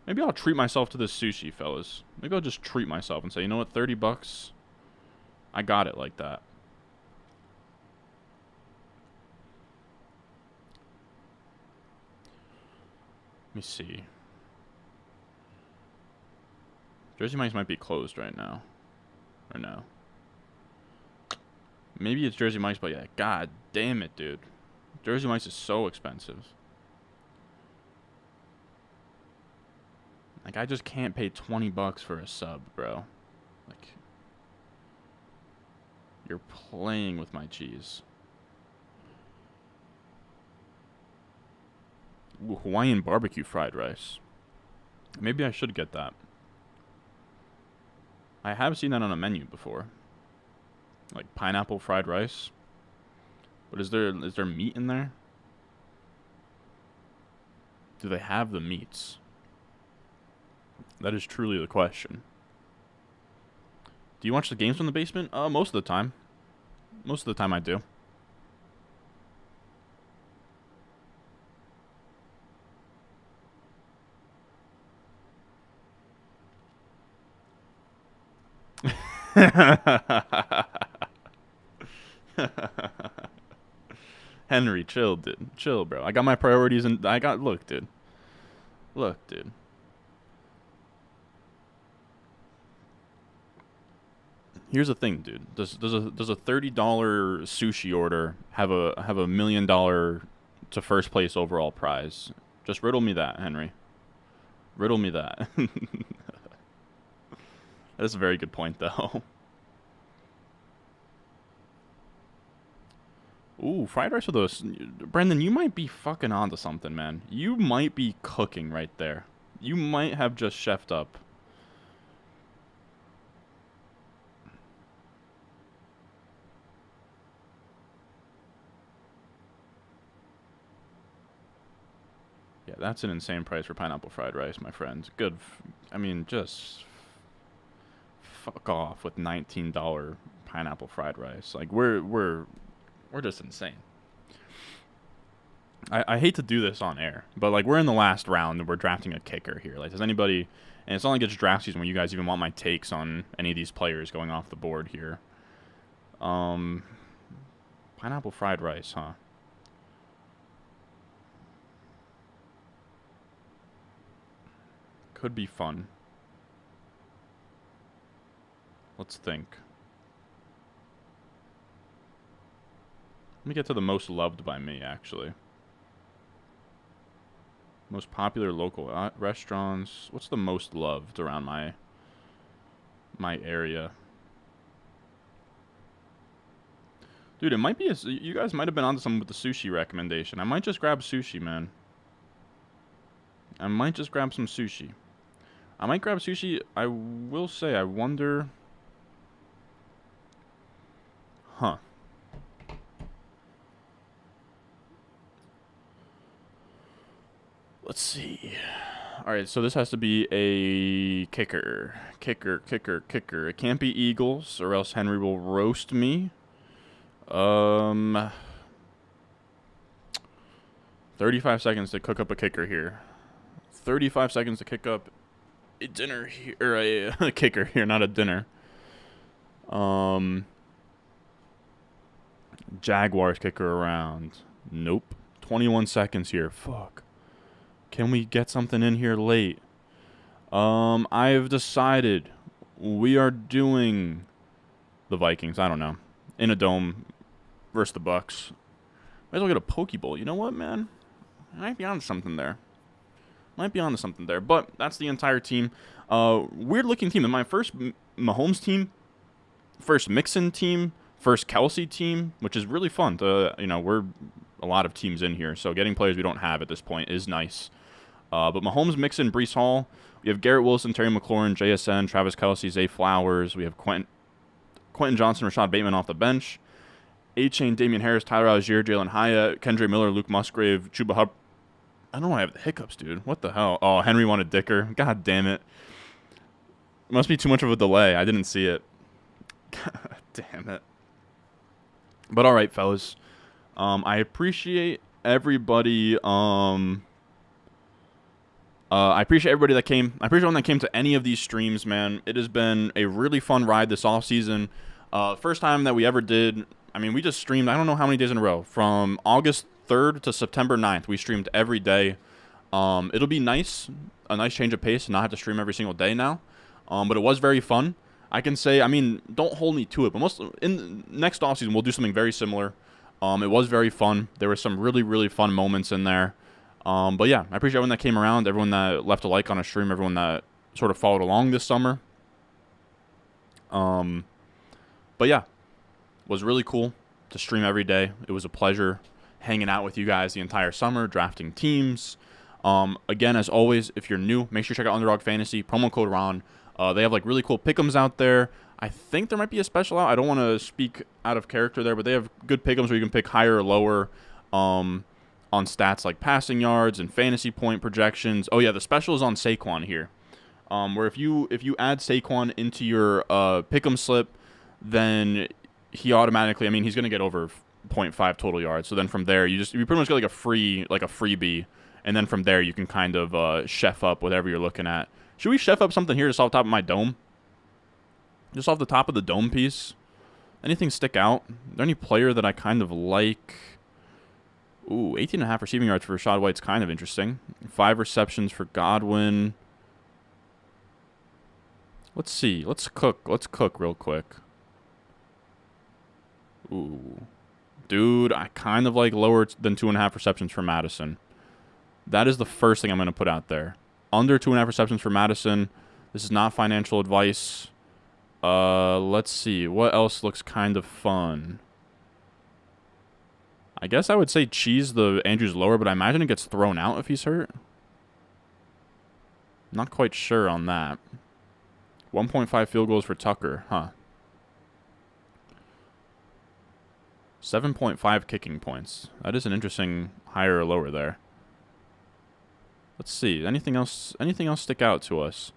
Maybe I'll treat myself to this sushi, fellas. Maybe I'll just treat myself and say, you know what, $30? I got it like that. Let me see. Jersey Mike's might be closed right now. Or no. Maybe it's Jersey Mike's, but yeah, god damn it, dude. Jersey Mike's is so expensive. Like, I just can't pay $20 for a sub, bro. Like, you're playing with my cheese. Ooh, Hawaiian barbecue fried rice. Maybe I should get that. I have seen that on a menu before. Like pineapple fried rice. But is there meat in there? Do they have the meats? That is truly the question. Do you watch the games from the basement? Most of the time. Most of the time I do. Henry, chill, dude. Chill, bro. I got my priorities and look, dude. Look, dude. Here's the thing, dude. Does a $30 sushi order have a $1 million to first place overall prize? Just riddle me that, Henry. Riddle me that. That's a very good point, though. Ooh, fried rice with those. Brendan, you might be fucking onto something, man. You might be cooking right there. You might have just chefed up. Yeah, that's an insane price for pineapple fried rice, my friend. Good. I mean, just fuck off with $19 pineapple fried rice. Like, we're just insane. I hate to do this on air, but like we're in the last round and we're drafting a kicker here. Like, does anybody? And it's not like it's draft season where you guys even want my takes on any of these players going off the board here. Pineapple fried rice, huh? could be fun. Let's think. Let me get to the most loved by me, actually. Most popular local restaurants. What's the most loved around my area? Dude, it might be you guys might have been onto something with the sushi recommendation. I might just grab sushi, man. I might just grab some sushi. I might grab sushi. I will say, I wonder... Huh. Let's see. Alright, so this has to be a kicker. Kicker. It can't be Eagles, or else Henry will roast me. 35 seconds to cook up a kicker here. 35 seconds to kick up a dinner here, or a kicker here, not a dinner. Jaguars kicker around. Nope. 21 seconds here. Fuck. Can we get something in here late? I have decided we are doing the Vikings. I don't know. In a dome versus the Bucks. Might as well get a Poke Bowl. You know what, man? I might be on something there. But that's the entire team. Weird looking team. In my first Mahomes team, first Mixon team, first Kelsey team, which is really fun. We're a lot of teams in here, so getting players we don't have at this point is nice. But Mahomes, Mixon, Breece Hall. We have Garrett Wilson, Terry McLaurin, JSN, Travis Kelce, Zay Flowers. We have Quentin Johnson, Rashad Bateman off the bench. A-Chain, Damian Harris, Tyler Algier, Jalen Hyatt, Kendra Miller, Luke Musgrave, Chuba Hubbard. I don't know why I have the hiccups, dude. What the hell? Oh, Henry wanted Dicker. God damn it. Must be too much of a delay. I didn't see it. God damn it. But all right, fellas. I appreciate everybody. I appreciate everybody that came. I appreciate everyone that came to any of these streams, man. It has been a really fun ride this offseason. First time that we ever did. I mean, we just streamed, I don't know how many days in a row. From August 3rd to September 9th, we streamed every day. It'll be nice, a nice change of pace to not have to stream every single day now. But it was very fun. I can say, I mean, don't hold me to it, but in next offseason, we'll do something very similar. It was very fun. There were some really, really fun moments in there. But yeah, I appreciate everyone that came around, everyone that left a like on a stream, everyone that sort of followed along this summer. But yeah, it was really cool to stream every day. It was a pleasure hanging out with you guys the entire summer, drafting teams. Again, as always, if you're new, make sure you check out Underdog Fantasy, promo code Ron. They have like really cool pick'ems out there. I think there might be a special out. I don't want to speak out of character there, but they have good pick'ems where you can pick higher or lower on stats like passing yards and fantasy point projections. Oh yeah, the special is on Saquon here, where if you add Saquon into your pick'em slip, then he automatically, I mean, he's going to get over 0.5 total yards. So then from there, you pretty much get like a freebie, and then from there you can kind of chef up whatever you're looking at. Should we chef up something here just off the top of my dome? Just off the top of the dome piece? Anything stick out? Is there any player that I kind of like? Ooh, 18.5 receiving yards for Rashad White's kind of interesting. 5 receptions for Godwin. Let's see. Let's cook real quick. Ooh. Dude, I kind of like lower than 2.5 receptions for Madison. That is the first thing I'm going to put out there. Under 2.5 receptions for Madison. This is not financial advice. Let's see. What else looks kind of fun? I guess I would say Cheese the Andrews lower, but I imagine it gets thrown out if he's hurt. Not quite sure on that. 1.5 field goals for Tucker, huh? 7.5 kicking points. That is an interesting higher or lower there. Let's see. Anything else stick out to us?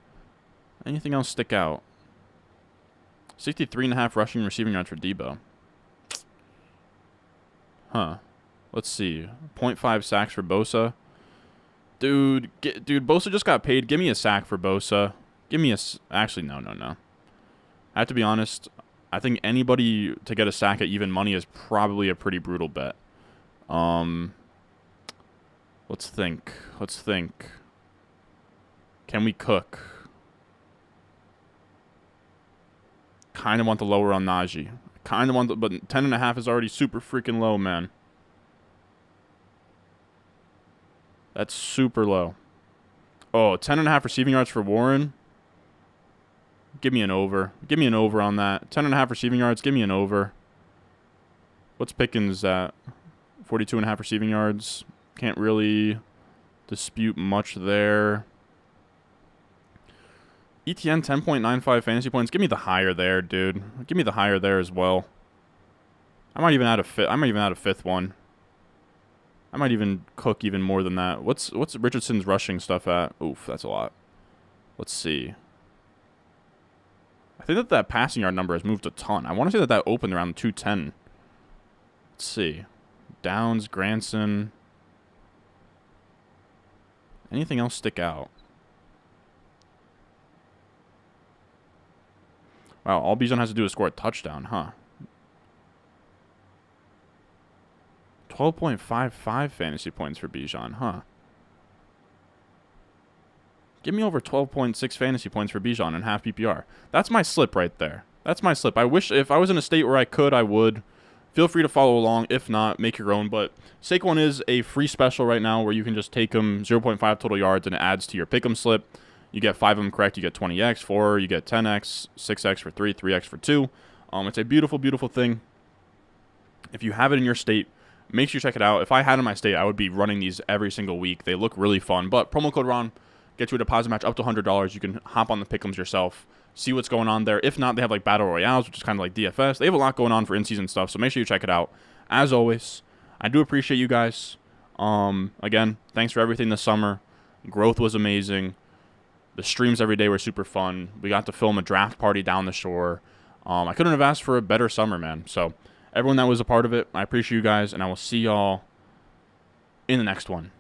Anything else stick out? 63.5 rushing and receiving yards for Debo. Huh. Let's see. 0.5 sacks for Bosa. Dude, Bosa just got paid. Give me a sack for Bosa. Give me a... Actually, no. I have to be honest. I think anybody to get a sack at even money is probably a pretty brutal bet. Let's think. Can we cook? Kind of want the lower on Najee. Kind of want the, but 10.5 is already super freaking low, man. That's super low. Oh, 10.5 receiving yards for Warren. Give me an over. Give me an over on that. 10.5 receiving yards. Give me an over. What's Pickens at? 42.5 receiving yards. Can't really dispute much there. ETN 10.95 fantasy points. Give me the higher there, dude. Give me the higher there as well. I might even add a fifth one. I might even cook even more than that. What's Richardson's rushing stuff at? Oof, that's a lot. Let's see. I think that passing yard number has moved a ton. I want to say that opened around 210. Let's see. Downs, Granson. Anything else stick out? Wow, all Bijan has to do is score a touchdown, huh? 12.55 fantasy points for Bijan, huh? Give me over 12.6 fantasy points for Bijan in half PPR. That's my slip right there. That's my slip. I wish if I was in a state where I could, I would. Feel free to follow along. If not, make your own. But Saquon is a free special right now where you can just take him 0.5 total yards and it adds to your pick'em slip. You get 5 of them correct, you get 20x. 4, you get 10x. 6x for 3, 3x for 2. It's a beautiful, beautiful thing. If you have it in your state, make sure you check it out. If I had it in my state, I would be running these every single week. They look really fun. But promo code Ron gets you a deposit match up to $100. You can hop on the pick'ems yourself, see what's going on there. If not, they have like Battle Royales, which is kind of like DFS. They have a lot going on for in-season stuff, so make sure you check it out. As always, I do appreciate you guys. Again, thanks for everything this summer. Growth was amazing. The streams every day were super fun. We got to film a draft party down the shore. I couldn't have asked for a better summer, man. So everyone that was a part of it, I appreciate you guys, and I will see y'all in the next one.